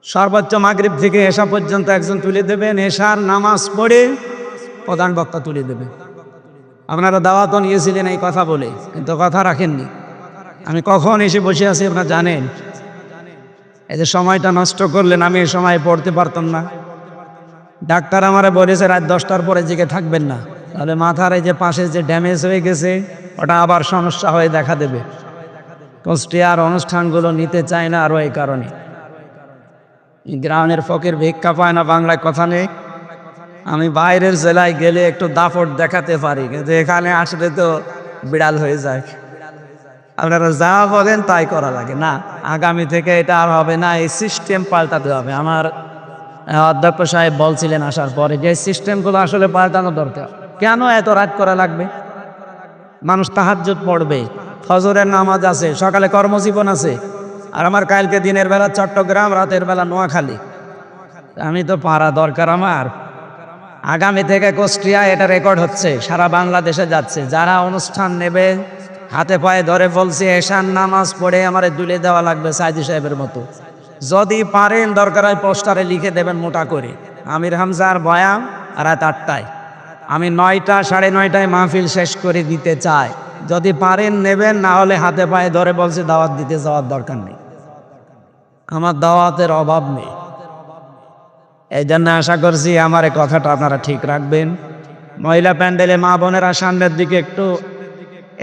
সর্বোচ্চ মাগরিব থেকে এশা পর্যন্ত একজন তুলে দেবেন, এশার নামাজ পড়ে প্রধান বক্তা তুলে দেবে। আপনারা দাওয়াত নিয়েছিলেন এই কথা বলে, কিন্তু কথা রাখেননি। আমি কখন এসে বসে আছি আপনারা জানেন? এই যে সময়টা নষ্ট করলেন, আমি এই সময় পড়তে পারতাম না। ডাক্তার আমারে বলেছে রাত 10টার পরে জেগে থাকবেন না, তাহলে মাথার এই যে পাশে যে ড্যামেজ হয়ে গেছে ওটা আবার সমস্যা হয়ে দেখা দেবে। কুষ্টিয়ার অনুষ্ঠানগুলো নিতে চায় না আরও এই কারণে। গ্রামের ফকির ভিক্ষা পায় না, বাংলায় কথা নেই। আমি বাইরের জেলায় গেলে একটু দাপট দেখাতে পারি, কিন্তু এখানে আসলে তো বিড়াল হয়ে যায়। আপনারা যা বলেন তাই করা লাগে না। আগামী থেকে এটা আর হবে না, এই সিস্টেম পাল্টাতে হবে। আমার অধ্যক্ষ সাহেব বলছিলেন আসার পরে যে সিস্টেমগুলো আসলে পাল্টানো দরকার। কেন এত রাত করা লাগবে? মানুষ তাহাজ্জুদ পড়বে, ফজরের নামাজ আছে, সকালে কর্মজীবন আছে। আর আমার কালকে দিনের বেলা চট্টগ্রাম, রাতের বেলা নোয়াখালী। আমি তো পারা দরকার আমার। আগামী থেকে কুষ্টিয়া এটা রেকর্ড হচ্ছে, সারা বাংলাদেশে যাচ্ছে। যারা অনুষ্ঠান নেবে হাতে পায়ে ধরে বলছে এশার নামাজ পড়ে আমারে দুলে দেওয়া লাগবে সাইদি সাহেবের মতো। যদি পারেন দরকার হয় পোস্টারে লিখে দেবেন মোটা করে, আমির হামজার বয়ান রাত 8টায়। আমি 9টা, 9:30টায় মাহফিল শেষ করে দিতে চাই। যদি পারেন নেবেন, না হলে হাতে পায়ে ধরে বলছে দাওয়াত দিতে যাওয়ার দরকার নেই। আমার দাওয়াতের অভাব নেই। এই জন্য আশা করছি আমার এই কথাটা আপনারা ঠিক রাখবেন। মহিলা প্যান্ডেলে মা বোনেরা সামনের দিকে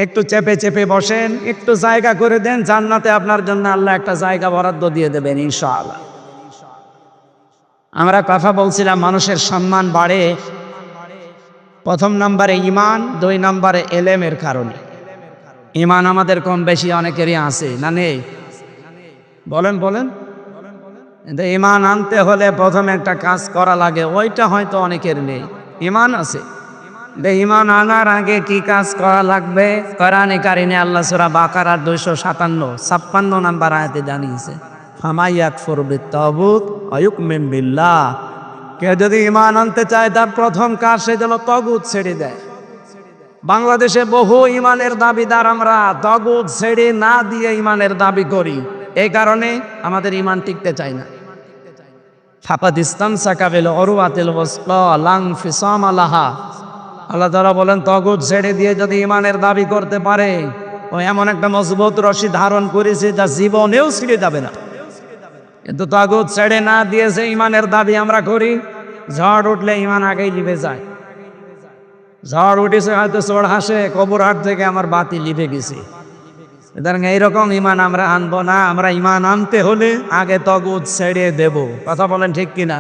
একটু চেপে চেপে বসেন, একটু জায়গা করে দেন। জান্নাতে আপনার জন্য আল্লাহ একটা জায়গা বরাদ্দ দিয়ে দেবেন ইনশাআল্লাহ। আমরা কথা বলছিলাম মানুষের সম্মান বাড়ে প্রথম নম্বরে ইমান, 2 নম্বরে এলেমের কারণে। ইমান আমাদের কম বেশি অনেকেরই আছে না নেই? বলেন। কিন্তু ইমান আনতে হলে প্রথম একটা কাজ করা লাগে, ওইটা হয়তো অনেকের নেই। ইমান আছে, ইমান আনার আগে কি কাজ করা লাগবে? কোরআনে কারিমে আল্লাহ সূরা বাকারার 257 নম্বর আয়াতে জানিয়েছে, ফামান ইয়াকফুর বিত-তাগুত ওয়া ইউমিন বিল্লাহ। কেউ যদি ইমান আনতে চায় তার প্রথম কাজ সে যেন তাগুত ছেড়ে দেয়। বাংলাদেশে বহু ইমানের দাবিদার আমরা তাগুত ছেড়ে না দিয়ে ইমানের দাবি করি, এই কারণে আমাদের ইমান টিকতে চায় না। ফাকাদ ইসতামসাকা বিল উরওয়াতিল ওয়াসকা লা ইনফিসামা লাহা। আল্লাহ তাআলা বলেন তাগুত ছেড়ে দিয়ে যদি ইমানের দাবি করতে পারে, ও এমন একটা মজবুত রশি ধারণ করেছে যা জীবনেও ছিঁড়ে যাবে না। কিন্তু তাগুত ছেড়ে না দিয়ে যে ইমানের দাবি আমরা করি, ঝড় উঠলে ইমান আগেই লিভে যায়। ঝড় উঠেছে হয়তো চোর হাসে, কবর হাট থেকে আমার বাতি লিভে গেছে। এইরকম ইমান আমরা আনবো না। আমরা ইমান আনতে হলে আগে তাগুত ছেড়ে দেব। কথা বলেন ঠিক কিনা?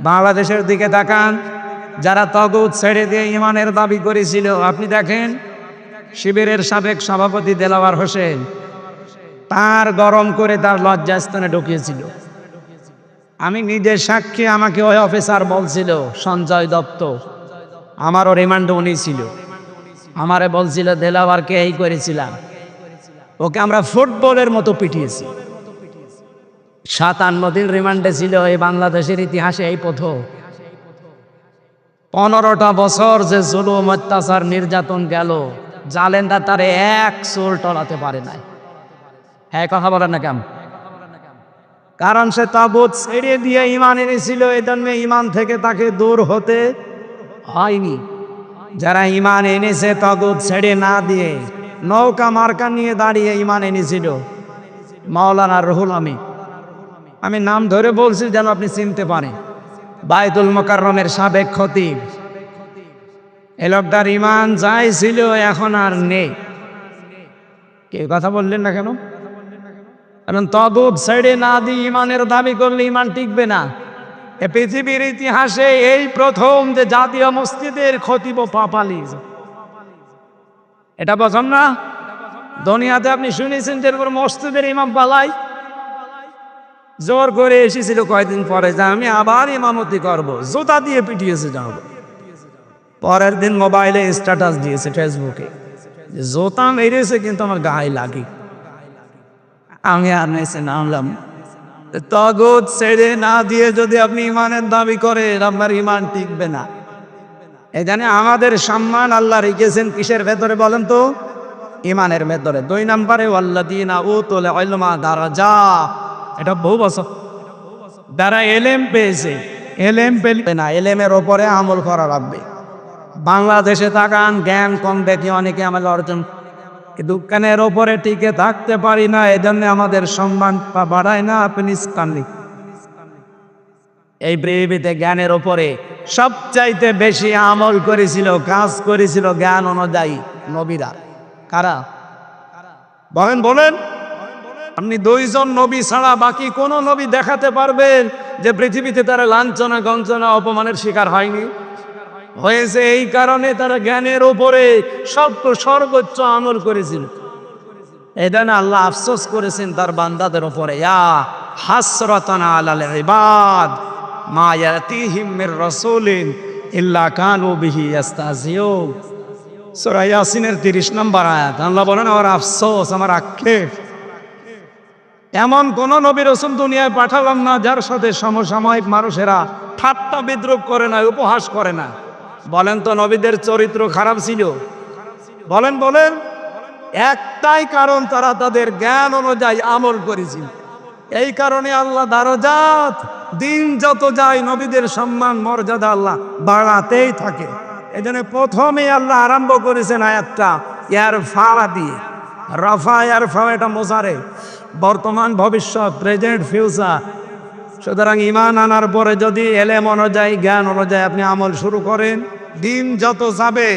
বাংলাদেশের দিকে তাকান, যারা তাগুত ছেড়ে দিয়ে ইমানের দাবি করেছিল, আপনি দেখেন শিবিরের সাবেক সভাপতি দেলাওয়ার হোসেন, তার গরম করে তার লজ্জাস্থানে ঢুকিয়েছিল। আমি নিজে সাক্ষী, আমাকে ওই অফিসার বলছিল, সঞ্জয় দত্ত, আমারও রিমান্ডে উনি ছিল, আমারে বলছিল দেলাওয়ারকে এই করেছিলাম, ওকে আমরা ফুটবলের মতো পিটিয়েছি। 57 দিন রিমান্ডে ছিল, এই বাংলাদেশের ইতিহাসে এই প্রথম। 15টা বছর যে জুলুম, অত্যাচার, নির্যাতন গেল, জালেনরা তারে এক চুল টলাতে পারে নাই। হ্যাঁ, কথা বলেন না কেন? কারণ সে তাগুত ছেড়ে দিয়ে ইমান এনেছিল, এই জন্য ইমান থেকে তাকে দূর হতে হয়নি। যারা ইমান এনেছে তাগুত ছেড়ে না দিয়ে, নৌকা মার্কা নিয়ে দাঁড়িয়ে ইমান এনেছিল, মাওলানা রুহুল আমিন, আমি নাম ধরে বলছি যেন আপনি চিনতে পারেন, বায়তুল মোকাররমের সাবেক খতিব। এ লোকটার ইমান যাই ছিল এখন আর নেই। কে কথা বললেন না কেন? কারণ তাগুত ছেড়ে না দিয়ে ইমানের দাবি করলে ইমান টিকবে না। এ পৃথিবীর ইতিহাসে এই প্রথম যে জাতীয় মসজিদের খতিব পাপালি। এটা প্রথম না? দুনিয়াতে আপনি শুনেছেন যে মসজিদের ইমাম পালাই জোর করে এসেছিল কয়েকদিন পরে যে আমি আবার ইমামতি করব, জুতা দিয়ে পিটিয়েছে যাব। পরের দিন মোবাইলে স্ট্যাটাস দিয়েছে ফেসবুকে, জুতা মেরেছে কিন্তু আমার গায়ে লাগে। আমি আর নেছে নামলাম। তাগুত ছেড়ে না দিয়ে যদি আপনি ইমানের দাবি করেন, আপনার ইমান টিকবে না। এই জানে আমাদের সম্মান আল্লাহ রেখেছেন কিসের ভেতরে বলেন তো? ইমানের ভেতরে। 2 নম্বরে ওয়াল্লাযীনা উতুল ইলমা দারাজা। এটা বহু বছর যারা এলেম পেয়েছে, এলেম পেলে না, এলেমের ওপরে আমল করা লাগবে। বাংলাদেশে তাকান, জ্ঞান কম দেখে অনেকে আমাদের অর্জন, দোকানের ওপরে টিকে থাকতে পারি না, এজন্য আমাদের সম্মান বাড়ায় না। আপনি ইসলামী এই পৃথিবীতে জ্ঞানের ওপরে সবচাইতে বেশি আমল করেছিল, কাজ করেছিল জ্ঞান অনুযায়ী নবীরা। কারা? বলেন বলেন। আপনি 2 জন নবী ছাড়া বাকি কোন নবী দেখাতে পারবেন যে পৃথিবীতে তারা লাঞ্ছনা গঞ্জনা অপমানের শিকার হয়নি? হয়েছে এই কারণে তারা জ্ঞানের উপরে সর্বোচ্চ আমল করেছিল। এটা না আল্লাহ আফসোস করেছেন তার বান্দাদের উপরে, ইয়া হাসরাতান আলাল ইবাদ মা ইয়াতিহিম মির রাসূলিন ইল্লা কানু বিহি ইস্তাহজিউন। সূরা ইয়াসিনের 30 নম্বর আয়াত। আল্লাহ বলেন, আমার আফসোস, আমার আক্ষেপ, এমন কোন নবী রাসূল দুনিয়ায় পাঠালাম না যার সাথে সমসাময়িক মানুষেরা ঠাট্টা বিদ্রুপ করে না, উপহাস করে না। বলেন তো নবীদের চরিত্র খারাপ ছিল? বলেন বলেন। একটাই কারণ, তারা তাদের জ্ঞান অনুযায়ী আমল করেছিল। এই কারণে আল্লাহ দারজাত, দিন যত যায় নবীদের সম্মান মর্যাদা আল্লাহ বাড়াতেই থাকে। এই জন্য প্রথমে আল্লাহ আরম্ভ করেছেন আয়াতটা ইয়ার ফাড়া দিয়ে। রাফা ইয়ার ফাড়া, এটা মোজারে, বর্তমান ভবিষ্যৎ, প্রেজেন্ট ফিউচার। সুতরাং ইমান আনার পরে যদি এলেম অনুযায়ী জ্ঞান অনুযায়ী আপনি আমল শুরু করেন, দিন যত যাবে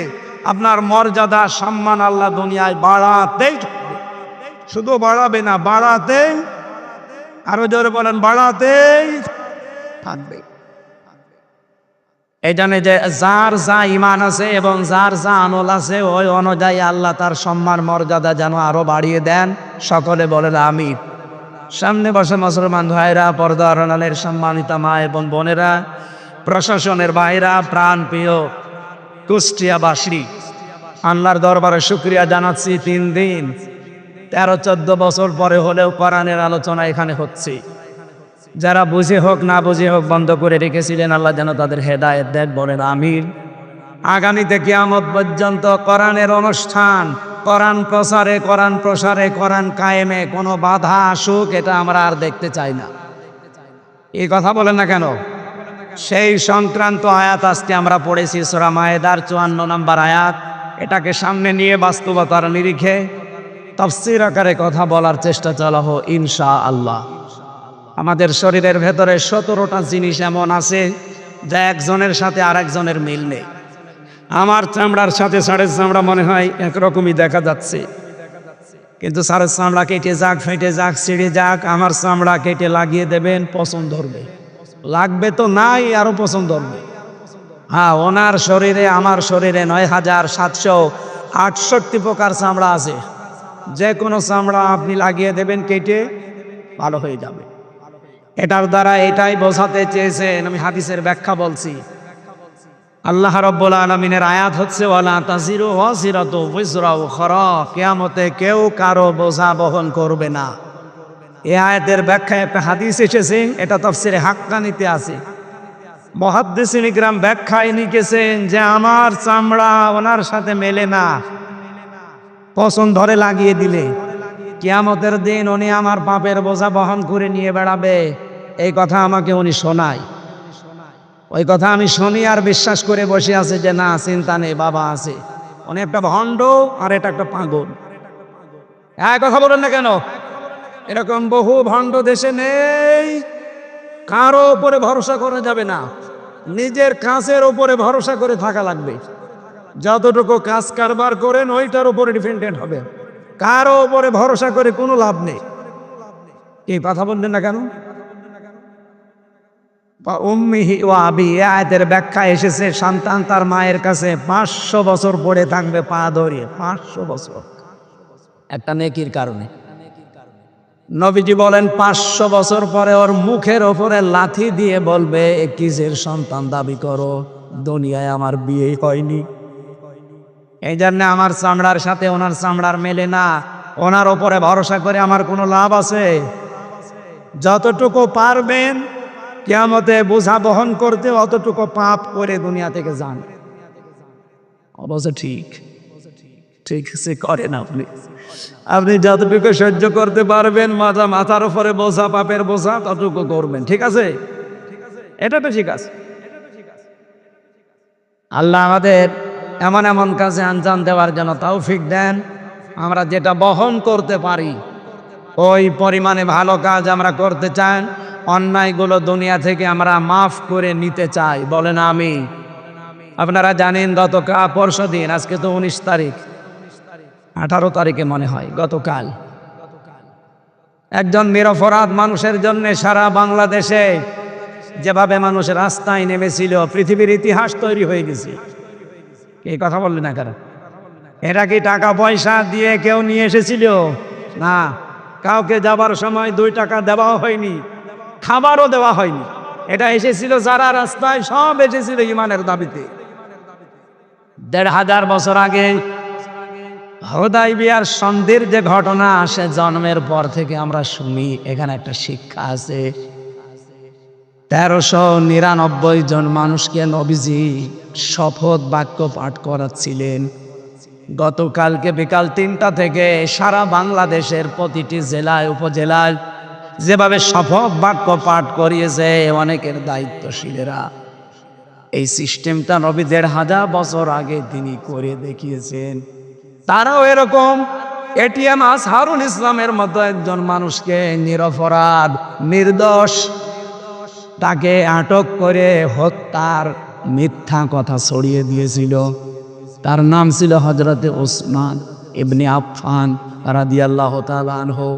আপনার মর্যাদা সম্মান আল্লাহ দুনিয়ায় বাড়াতেই থাকবে। শুধু বাড়াবে না, বাড়াতেই, আরো জোরে বলেন, বাড়াতেই থাকবে। এই জানে যে যার যা ইমান আছে এবং যার যা আমল আছে ওই অনুযায়ী আল্লাহ তার সম্মান মর্যাদা যেন আরো বাড়িয়ে দেন। সকলে বলেন আমিন। সামনে বসে মুসলমান ভাইরা, পর্দা আড়ালের সম্মানিতা মা এবং বোনেরা, প্রশাসনের ভাইরা, প্রাণ প্রিয় কুষ্টিয়াবাসী, আল্লাহর দরবারে শুকরিয়া জানাচ্ছি। 3 দিন 13-14 বছর পরে হলেও কোরআনের আলোচনা এখানে হচ্ছে। যারা বুঝে হোক না বুঝে হোক বন্ধ করে রেখেছিলেন, আল্লাহ যেন তাদের হেদায়েত দেন, বলেন আমিন। আগামীতে কিয়ামত পর্যন্ত কোরআনের অনুষ্ঠান, কোরআন প্রসারে, কোরআন প্রসারে, কোরআন কায়েমে কোনো বাধা আসুক, এটা আমরা আর দেখতে চাই না। এই কথা বলেন না কেন? সেই সংক্রান্ত আয়াত আজকে আমরা পড়েছি সূরা মায়েদার 54 নম্বর আয়াত। এটাকে সামনে নিয়ে বাস্তবতার নিরিখে তাফসীর আকারে কথা বলার চেষ্টা চালাবো ইনশাআল্লাহ। আমাদের শরীরের ভেতরে 17টা জিনিস এমন আছে যা একজনের সাথে আরেকজনের মিল নেই। আমার চামড়ার সাথে ষাঁড়ের চামড়া মনে হয় একরকমই দেখা যাচ্ছে, কিন্তু ষাঁড়ের চামড়া কেটে যাক, ফেটে যাক, ছিঁড়ে যাক, আমার চামড়া কেটে লাগিয়ে দেবেন, পছন্দ ধরবে। লাগবে তো নাই, আরো পছন্দ ধরবে। হ্যাঁ, ওনার শরীরে আমার শরীরে 9768 প্রকার চামড়া আছে। যে কোনো চামড়া আপনি লাগিয়ে দেবেন, কেটে ভালো হয়ে যাবে। এটার দ্বারা এটাই বোঝাতে চেয়েছেন, আমি হাদিসের ব্যাখ্যা বলছি। আল্লাহ রাব্বুল আলামিনের আয়াত হচ্ছে ওয়ালা তাজিরু ওয়াজিরাতু উযরা উখরা, কিয়ামতে কেউ কারো বোঝা বহন করবে না। এই আয়াতের ব্যাখ্যায় একটা হাদিস এসেছে, এটা তাফসীরে হাক্কানিতে আছে। মুহাদ্দিসিন ইকরাম ব্যাখ্যায় লিখেছেন যে আমার চামড়া ওনার সাথে মেলে না, পছন্দ ধরে লাগিয়ে দিলে কিয়ামতের দিন উনি আমার পাপের বোঝা বহন করে নিয়ে বেড়াবে। এই কথা আমাকে উনি শোনায়। ওই কথা আমি শুনি আর বিশ্বাস করে বসে আছে যে না, চিন্তা নেই, বাবা আছে। উনি একটা ভণ্ড আর এটা একটা পাগল। এক কথা বলেন না কেন? এরকম বহু ভণ্ড দেশে নেই। কারো উপরে ভরসা করা যাবে না, নিজের কাজের উপরে ভরসা করে থাকা লাগবে। যতটুকু কাজ কারবার করেন ওইটার উপরে ডিপেন্ডেন্ট হবে, কারো উপরে ভরসা করে কোনো লাভ নেই। এই কথা বললেন না কেন? উম্মিহি ওয়া আবি, আয়াতের ব্যাখ্যা এসেছে সন্তান তার মায়ের কাছে 500 বছর পড়ে থাকবে পা ধরিয়ে, 500 বছর, একটা নেকির কারণে। নবীজি বলেন 500 বছর পরে ওর মুখের ওপরে লাথি দিয়ে বলবে কিসের সন্তান দাবি করো, দুনিয়ায় আমার বিয়ে হয়নি। এই জন্য আমার চামড়ার সাথে ওনার চামড়ার মেলে না, ওনার ওপরে ভরসা করে আমার কোনো লাভ আছে? যতটুকু পারবেন কিয়ামতে বোঝা বহন করতে অতটুকু পাপ করে দুনিয়া থেকে যান। অবশ্য ঠিক ঠিক সে করেন আপনি। আপনি যতটুকু সহ্য করতে পারবেন, মাথার উপরে বোঝা, পাপের বোঝা, ততটুকু করবেন। ঠিক আছে? এটা তো ঠিক আছে। আল্লাহ আমাদের এমন এমন কাজে আঞ্জাম দেওয়ার জন্য তৌফিক দেন, আমরা যেটা বহন করতে পারি ওই পরিমাণে ভালো কাজ আমরা করতে চাই। অন্যায়গুলো দুনিয়া থেকে আমরা মাফ করে নিতে চাই। বলেন আমি। আপনারা জানেন গতকাল পরশুদিন, আজকে তো 19 তারিখ, 18 তারিখে মনে হয় গতকাল, একজন নিরপরাধ মানুষের জন্য সারা বাংলাদেশে যেভাবে মানুষ রাস্তায় নেমেছিল, পৃথিবীর ইতিহাস তৈরি হয়ে গেছে। এই কথা বললেন না কারা? এটা কি টাকা পয়সা দিয়ে কেউ নিয়ে এসেছিল? না, কাউকে যাবার সময় 2 টাকা দেওয়া হয়নি, খাবারও দেওয়া হয়নি। এটা এসেছিল যারা রাস্তায়, সব এসেছিল ইমানের দাবিতে। 1500 বছর আগে হুদায়বিয়ার সন্ধির যে ঘটনা আসে, জন্মের পর থেকে আমরা শুনি। এখানে একটা শিক্ষা আছে। 1399 জন মানুষকে নবীজি শপথ বাক্য পাঠ করাচ্ছিলেন। গতকালকে বিকাল 3টা থেকে সারা বাংলাদেশের প্রতিটি জেলায় উপজেলায় যেভাবে শপথ বাক্য পাঠ করিয়েছে অনেকের দায়িত্বশীলেরা, এই সিস্টেমটা নবী 1500 বছর আগে তিনি করে দেখিয়েছেন। তারাও এরকম এটিএম আজহারুল ইসলামের মতো একজন মানুষকে, নিরপরাধ নির্দোষ, তাকে আটক করে হত্যার মিথ্যা কথা ছড়িয়ে দিয়েছিল। তার নাম ছিল হযরতে ওসমান ইবনে আফফান রাদিয়াল্লাহু তাআলা আনহু।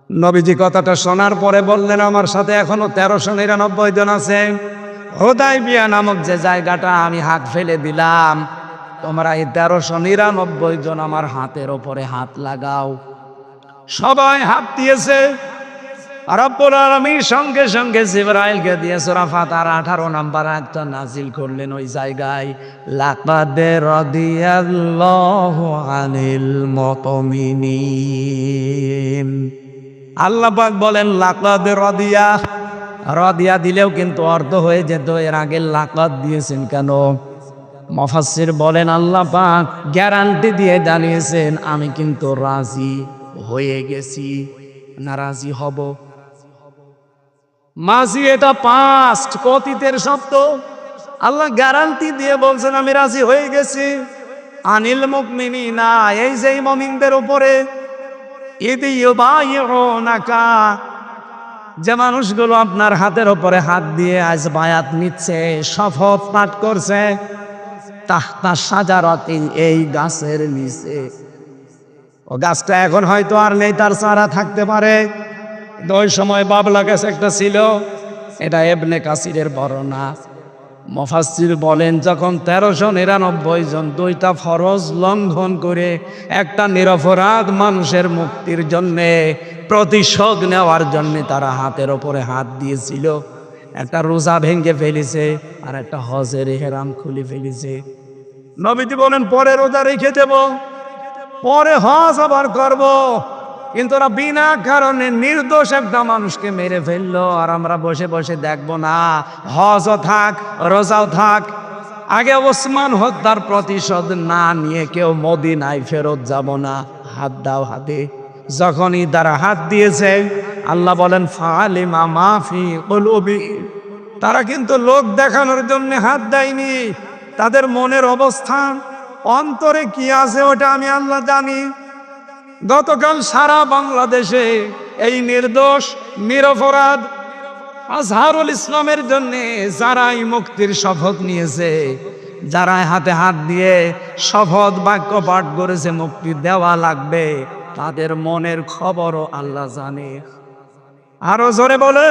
নবীজি কথাটা শোনার পরে বললেন, আমার সাথে এখনো 1399 জন আছে। হুদায়বিয়া নামক যে জায়গাটা আমি হাত ফেলে দিলাম, তোমরা এই 1399 জন আমার হাতের ওপরে হাত লাগাও। সবাই হাত দিয়েছে। রব্বুল আলামিন সঙ্গে সঙ্গে জিবরাইলকে দিয়ে সূরা ফাতিহার 18 নম্বর আয়াতটা নাজিল করলেন ওই জায়গায়, লাকাদ রাদিয়াল্লাহু আনিল মুমিনিন। আল্লাহ পাক বলেন লাকাদ রাদিয়া। রাদিয়া দিলেও কিন্তু অর্থ হয়ে যেত, এর আগে লাকাদ দিয়েছেন কেন? মুফাসসির বলেন আল্লাহ পাক গ্যারান্টি দিয়ে জানিয়েছেন, আমি কিন্তু রাজি হয়ে গেছি, না রাজি হব। মাঝি এটা পাস্ট, অতীতের শব্দ। আল্লাহ গ্যারান্টি দিয়ে বলছেন আমি রাজি হয়ে গেছি। আনিল মুমিনিনা, এই যে মুমিনদের উপরে, ইদি ইউবাইউনাকা, যে মানুষগুলো আপনার হাতের উপরে হাত দিয়ে আজ বায়াত নিচ্ছে, শপথ পাঠ করছে, তাহতা শাজারাতিন, এই গাছের নিচে। ও গাছটা এখন হয়তো আর নেই, তার চারা থাকতে পারে। ওই সময় বাবলা গাছ একটা ছিল। এটা ইবনে কাসিরের বর্ণনা। মুফাসসির বলেন যখন 1399 জন 2টা ফরজ লঙ্ঘন করে একটা নিরপরাধ মানুষের মুক্তির জন্যে, প্রতিশোধ নেওয়ার জন্যে তারা হাতের ওপরে হাত দিয়েছিল, একটা রোজা ভেঙে ফেলেছে আর একটা হজের ইহরাম খুলে ফেলেছে। নবীজি বলেন পরে রোজা রেখে দেব, পরে হজ আবার করব। কিন্তু ওরা বিনা কারণে নির্দোষ একটা মানুষকে মেরে ফেললো, আর আমরা বসে বসে দেখবো না? হজও থাক, রোজাও থাক। আগে ওসমান হত্যার প্রতিশোধ না নিয়ে কেউ মদিনায় ফেরত যাব না। হাত দাও হাতে। যখনই তারা হাত দিয়েছে, আল্লাহ বলেন ফালিমা মাফি কুলুবি, তারা কিন্তু লোক দেখানোর জন্য হাত দেয়নি। তাদের মনের অবস্থান, অন্তরে কি আছে ওটা আমি আল্লাহ জানি। গতকাল সারা বাংলাদেশে এই নির্দোষ নিরপরাধ আজহারুল ইসলামের জন্য যারাই মুক্তির শপথ নিয়েছে, যারা হাতে হাত দিয়ে শপথ বাক্য পাঠ করেছে মুক্তি দেওয়া লাগবে, তাদের মনের খবরও আল্লাহ জানে। আরো জোরে বলে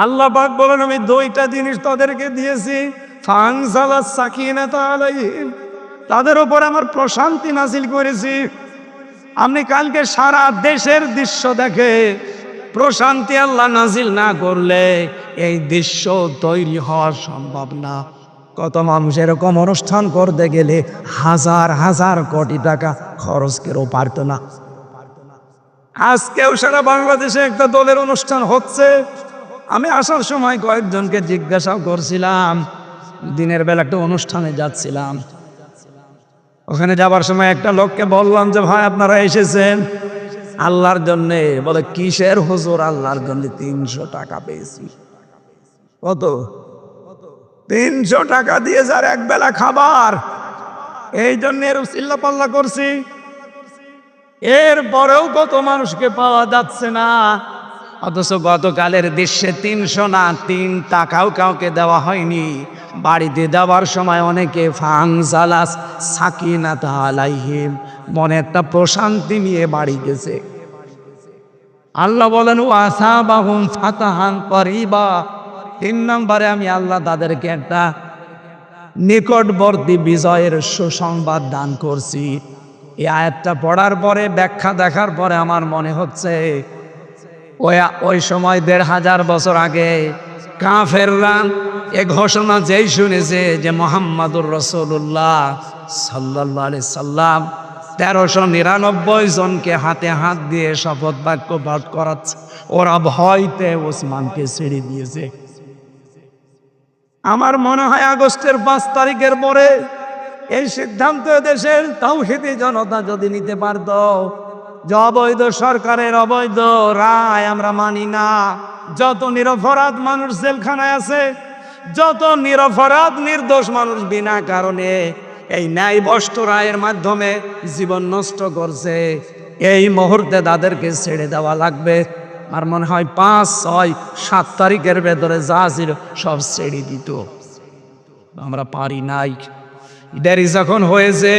আল্লাহ পাক বলেন আমি 2টা জিনিস তাদেরকে দিয়েছি, ফানজালাস সাকিনাতা আলাইহিম, তাদের উপর আমার প্রশান্তি নাজিল করেছি। আপনি কালকে সারা দেশের দৃশ্য দেখে প্রশান্তি আল্লাহ নাজিল না করলে এই দৃশ্য তৈরি হওয়া সম্ভব না। কত মানুষ এরকম অনুষ্ঠান করতে গেলে হাজার হাজার কোটি টাকা খরচ কেউ পারত না। আজকেও সারা বাংলাদেশে একটা দলের অনুষ্ঠান হচ্ছে। আমি আসার সময় কয়েকজনকে জিজ্ঞাসাও করছিলাম, দিনের বেলা একটা অনুষ্ঠানে যাচ্ছিলাম, ওখানে যাবার সময় একটা লোককে বললাম যে ভাই আপনারা এসেছেন আল্লাহর জন্যে। বলে কিসের হুজুর? আল্লাহর জন্য 300 টাকা পেয়েছি। কত? 300 টাকা দিয়ে যার এক বেলা খাবার, এই জন্য এর চিল্লা পাল্লা করছি। এরপরেও কত মানুষকে পাওয়া যাচ্ছে না, অথচ গতকালের দৃশ্যে 300 না 3 টাকাও কাউকে দেওয়া হয়নি। বাড়িতে দেওয়ার সময় অনেকে ফাংজালাস সাকিনাত আলাইহিম, মনে একটা প্রশান্তি নিয়ে বাড়ি গেছে। আল্লাহ বলেন ওয়াসাবাহুম ফাতাহান করিবা। 3 নম্বরে আমি আল্লাহ তাদেরকে একটা নিকটবর্তী বিজয়ের সুসংবাদ দান করছি। এই আয়াতটা পড়ার পরে, ব্যাখ্যা দেখার পরে আমার মনে হচ্ছে ওই সময় 1500 বছর আগে কাফেররা এ ঘোষণা যেই শুনেছে যে মুহাম্মাদুর রাসূলুল্লাহ সাল্লাল্লাহু আলাইহি সাল্লাম 1399 জনকে হাতে হাত দিয়ে শপথ বাক্য পাঠ করাচ্ছে, ওরা ভয়তে ওসমানকে ছেড়ে দিয়েছে। আমার মনে হয় আগস্টের 5 তারিখের পরে এই সিদ্ধান্ত দেশের তাওহীদি জনতা যদি নিতে পারত যে অবৈধ সরকারের অবৈধ রায় আমরা মানি না, যত নিরপরাধ মানুষ জেলখানায় আছে, যত নিরপরাধ নির্দোষ মানুষ বিনা কারণে এই ন্যায়ভ্রষ্ট রায়ের মাধ্যমে জীবন নষ্ট করছে, এই মুহূর্তে তাদেরকে ছেড়ে দেওয়া লাগবে। আর মনে হয় 5, 6, 7 তারিখের ভেতরে যা ছিল সব ছেড়ে দিত। আমরা পারি নাই। দেরি যখন হয়েছে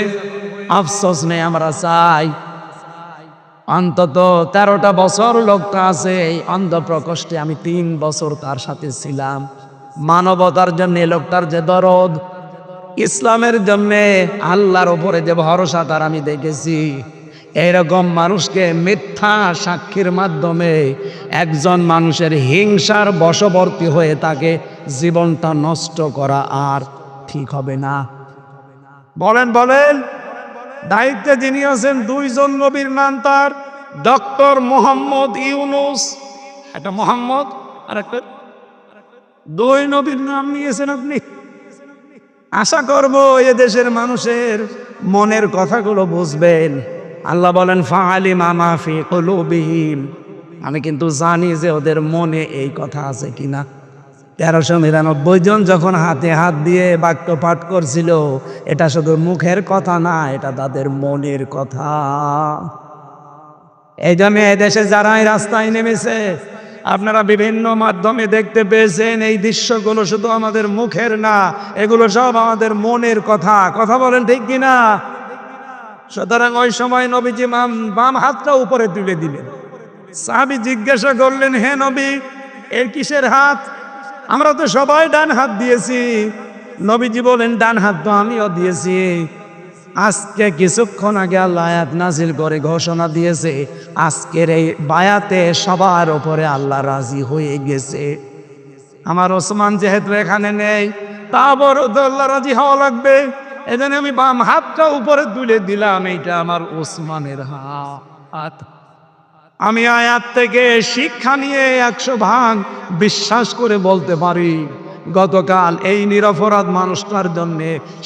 আফসোস নেই, আমরা চাই অন্তত 13টা বছর লোকটা আছে এই অন্ধ প্রকোষ্ঠে, আমি 3 বছর তার সাথে ছিলাম। মানবতার জন্য লোকটার যে দরদ, ইসলামের জন্য আল্লাহর উপরে যে ভরসা তার আমি দেখেছি। এইরকম মানুষকে মিথ্যা সাক্ষীর মাধ্যমে একজন মানুষের হিংসার বশবর্তী হয়ে তাকে জীবনটা নষ্ট করা আর ঠিক হবে না। বলেন বলেন, দায়িত্বে যিনি আছেন 2 জন নবীর নাম তার ডক্টর মোহাম্মদ ইউনুস, একটা মোহাম্মদ আর একটা 2 নবীর নাম নিয়েছেন আপনি। আশা করব এদেশের মানুষের মনের কথাগুলো বুঝবেন। আল্লাহ বলেন ফাআলিমা মা ফি কুলুবিহিম, আমি কিন্তু জানি যে ওদের মনে এই কথা আছে কিনা। 1399 জন যখন হাতে হাত দিয়ে বাক্য পাঠ করছিল, এটা শুধু মুখের কথা না, এটা তাদের মনের কথা। এই জন্য এদেশে যারা এই রাস্তায় নেমেছে, আপনারা বিভিন্ন মাধ্যমে দেখতে পেয়েছেন, এই দৃশ্যগুলো শুধু আমাদের মুখের না, এগুলো সব আমাদের মনের কথা। কথা বলেন ঠিক কিনা? সুতরাং ওই সময় নবীজি বাম হাতটা উপরে তুলে দিলেন। সাহাবী জিজ্ঞাসা করলেন, হে নবী, এর কিসের হাত? আমরা তো সবাই ডান হাত দিয়েছি। নবীজি বলেন, ডান হাত তো আমিও দিয়েছি। আজকে কিছুক্ষণ আগে আল্লাহ আয়াত নাজিল করে ঘোষণা দিয়েছে, আজকের এই বায়াতে সবার উপরে আল্লাহ রাজি হয়ে গেছে। আমার ওসমান যেহেতু এখানে নেই, তা বড় তো আল্লাহ রাজি হওয়া লাগবে। এজন্য আমি বাম হাতটা উপরে তুলে দিলাম, এইটা আমার ওসমানের হাত। আমি আয়াত থেকে শিক্ষা নিয়ে 100 ভাগ বিশ্বাস করে বলতে পারি, গতকাল এই নিরপরাধ মানুষটার জন্য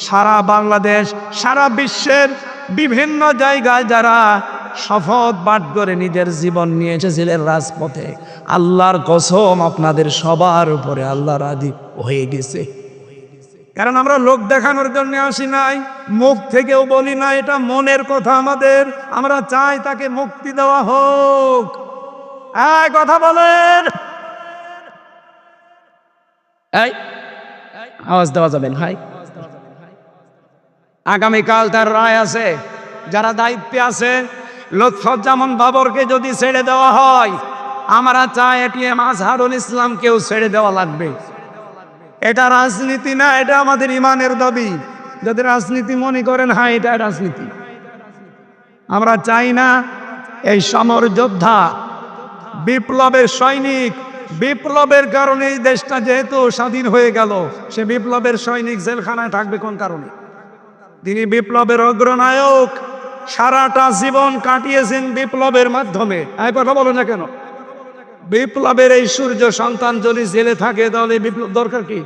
সারা বাংলাদেশ, সারা বিশ্বের বিভিন্ন জায়গায় যারা শপথ পাঠ করে নিজের জীবন নিয়ে এসেছিলেন রাজপথে, আল্লাহর কসম আপনাদের সবার উপরে আল্লাহ রাজি হয়ে গেছে। কারণ আমরা লোক দেখানোর জন্য আসি নাই, মুখ থেকেও বলি না, এটা মনের কথা আমাদের। আমরা চাই তাকে মুক্তি দেওয়া হোক। কথা বলেন, আওয়াজ দেওয়া যাবেন ভাই। আগামীকাল তার রায় আছে। যারা দায়িত্বে আছে, লুৎফুজ্জামান বাবরকে যদি ছেড়ে দেওয়া হয়, আমরা চাই এটিএম আজহারুল ইসলামকেও ছেড়ে দেওয়া লাগবে। এটা রাজনীতি না, এটা আমাদের ইমানের দাবি। যদি রাজনীতি মনে করেন, হ্যাঁ এটা রাজনীতি। আমরা চাই না এই সমর যোদ্ধা, বিপ্লবের সৈনিক, বিপ্লবের কারণে এই দেশটা যেহেতু স্বাধীন হয়ে গেল, সে বিপ্লবের সৈনিক জেলখানায় থাকবে কোন কারণে? তিনি বিপ্লবের অগ্রনায়ক, সারাটা জীবন কাটিয়েছেন বিপ্লবের মাধ্যমে। কথা বলো না কেন? বিপ্লবের এই সূর্য সন্তান যদি জেলে থাকে, তাহলে বিপ্লব দরকার কি?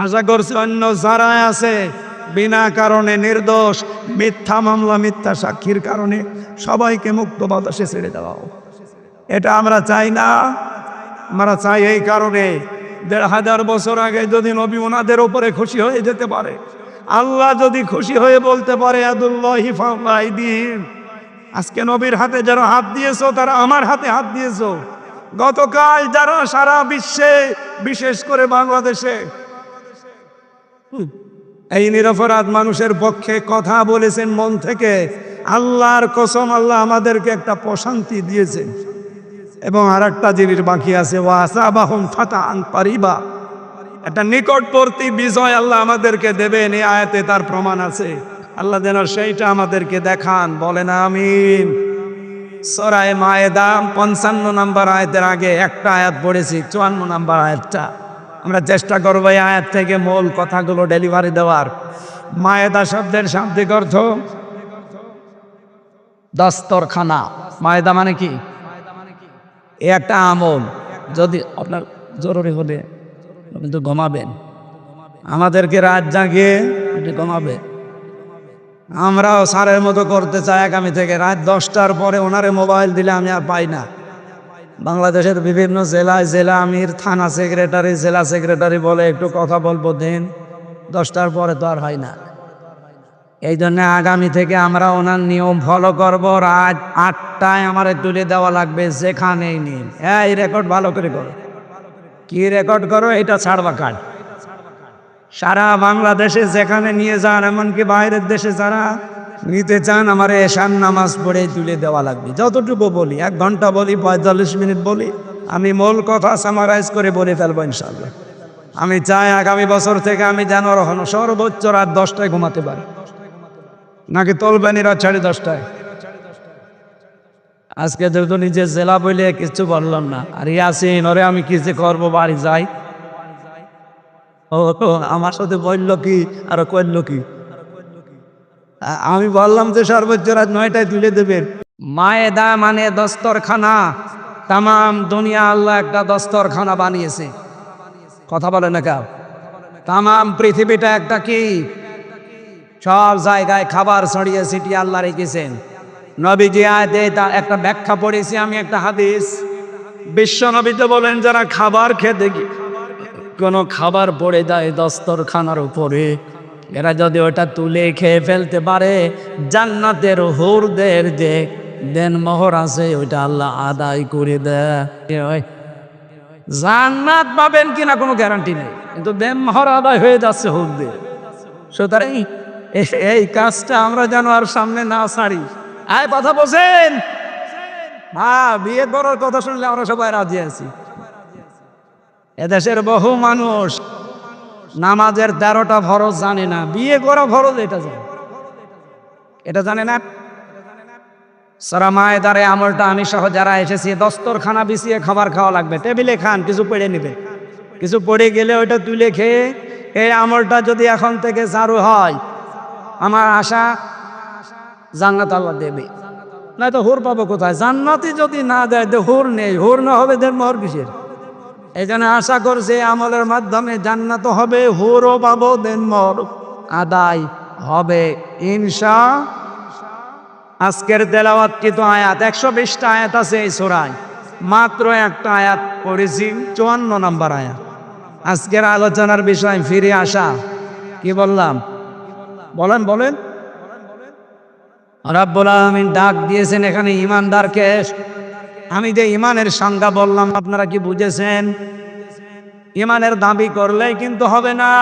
আশা করছি অন্য যারা আছে বিনা কারণে নির্দোষ, মিথ্যা মামলা মিথ্যা সাক্ষীর কারণে সবাইকে মুক্ত বাতাসে ছেড়ে দেওয়া হোক। এটা আমরা চাই না। আমরা চাই এই কারণে ১৫০০ বছর আগে যদি নবী ওনাদের উপরে খুশি হয়ে যেতে পারে, আল্লাহ যদি খুশি হয়ে বলতে পারে আদুল্লাহি ফাওকা আইদিহিম, আজকে নবীর হাতে যারা হাত দিয়েছো তারা আমার হাতে হাত দিয়েছো। গতকাল যারা সারা বিশ্বে বিশেষ করে বাংলাদেশে এই নিরপরাধ মানুষের পক্ষে কথা বলেছেন মন থেকে, আল্লাহর কসম আল্লাহ আমাদেরকে একটা প্রশান্তি দিয়েছেন। এবং আর একটা জিনিস বাকি আছে, ওয়াসাবাহুম ফাতাহান কারিবা, একটা নিকটবর্তী বিজয় আল্লাহ আমাদেরকে দেবেন। এই আয়াতে তার প্রমাণ আছে। আল্লাহ যেন সেইটা আমাদেরকে দেখান, বলেন আমিন। সূরা মায়েদা ৫৫ নম্বর আয়াতের আগে একটা আয়াত পড়েছি, ৫৪ নম্বর আয়াতটা। আমরা চেষ্টা করবো এই আয়াত থেকে মূল কথাগুলো ডেলিভারি দেওয়ার। মায়েদা শব্দের শাব্দিক অর্থ দস্তরখানা। মায়েদা মানে কি? এ একটা আমল। যদি আপনার জরুরি হলে আপনি তো ঘুমাবেন, আমাদেরকে রাত জাগিয়ে আপনি ঘুমাবে। আমরাও সারের মতো করতে চাই আগামী থেকে। রাত ১০টার পরে ওনারে মোবাইল দিলে আমি আর পাই না। বাংলাদেশের বিভিন্ন জেলায় জেলা আমির, থানা সেক্রেটারি, জেলা সেক্রেটারি বলে একটু কথা বলবো দিন, 10টার পরে তো আর হয় না। এই জন্য আগামী থেকে আমরা ওনার নিয়ম ফলো করব। রাত 8টায় আমার তুলে দেওয়া লাগবে, যেখানেই নিন। এই রেকর্ড ভালো করে করো। কি রেকর্ড করো? এটা ছাড়বা কার্ড। সারা বাংলাদেশে যেখানে নিয়ে যান, এমনকি বাইরের দেশে যারা নিতে চান, আমার এশার নামাজ পড়ে তুলে দেওয়া লাগবে। যতটুকু বলি, 1 ঘন্টা বলি, 45 মিনিট বলি, আমি মূল কথা সামারাইজ করে বলে ফেলবো ইনশাআল্লাহ। আমি চাই আগামী বছর থেকে আমি যেন সর্বোচ্চ রাত 10টায় ঘুমাতে পারি। নাকি তলবেনি রাত 10:30টায়? আজকে যেহেতু নিজের জেলা বলে কিছু বললাম না। আর ইয়াসিন ওরে আমি কি যে করবো, বাড়ি যাই। ও আমার সাথে বললো কি আর করলো কি? আমি বললাম যে সর্বোচ্চ রাত 9টায় তুলে দেবেন। মায়েদা মানে দস্তরখানা। তামাম দুনিয়া আল্লাহ একটা দস্তরখানা বানিয়েছে। কথা বলে না কেউ? তামাম পৃথিবীটা একটা কি, সব জায়গায় খাবার ছড়িয়ে ছিটিয়ে আল্লাহ রেখেছেন। নবীজি আয়াতে একটা ব্যাখ্যা পড়েছি আমি, একটা হাদিস। বিশ্ব নবী তো বলেন, যারা খাবার খেতে কোনো খাবার পড়ে যায় দস্তরখানার উপরে, এরা যদি ওটা তুলে খেয়ে ফেলতে পারে, জান্নাতের হুরদের যে দেনমোহর আছে ওইটা আল্লাহ আদায় করে দেয়। জান্নাত পাবেন কিনা কোনো গ্যারান্টি নেই, কিন্তু দেনমোহর আদায় হয়ে যাচ্ছে হুরদের। সুতরাং এই কাজটা আমরা যেন আর সামনে না ছাড়ি। আয় কথা বলছেন? হ্যাঁ, বিয়ে করার কথা শুনলে আমরা সবাই রাজি আছি। এদেশের বহু মানুষ নামাজের 13টা ফরজ জানে না, বিয়ে করা ফরজ এটা জানে। এটা জানে না। সূরা মায়েদার এই আমলটা আমি সহ যারা এসেছি, দস্তরখানা বিছিয়ে খাবার খাওয়া লাগবে। টেবিলে খান, কিছু পড়ে নেবে, কিছু পড়ে গেলে ওইটা তুলে খেয়ে, এই আমলটা যদি এখন থেকে চালু হয়, আমার আশা জান্নাত আল্লাহ দেবে। না তো হুর পাবো কোথায়? জান্নাতি যদি না দেয়, হুর নেই, হুর না হবে দেনমোহর কিসের? এই জন্য আশা করছে আমলের মাধ্যমে জান্নাত হবে, হুরও পাবো, দেনমোহর আদায় হবে ইনশা। আজকের তেলাওয়াতকৃত আয়াত 120টা আয়াত আছে এই সূরায়, মাত্র একটা আয়াত পড়েছি, 54 নম্বর আয়াত। আজকের আলোচনার বিষয় ফিরে আসা। কি বললাম? বলেন বলেন। রাব্বুল আলামিন ডাক দিয়েছেন এখানে ইমানদারকে। আমি যে ইমানের সংজ্ঞা বললাম, আপনারা কি বুঝেছেন? ইমানের দাবি করলেই কিন্তু হবে না।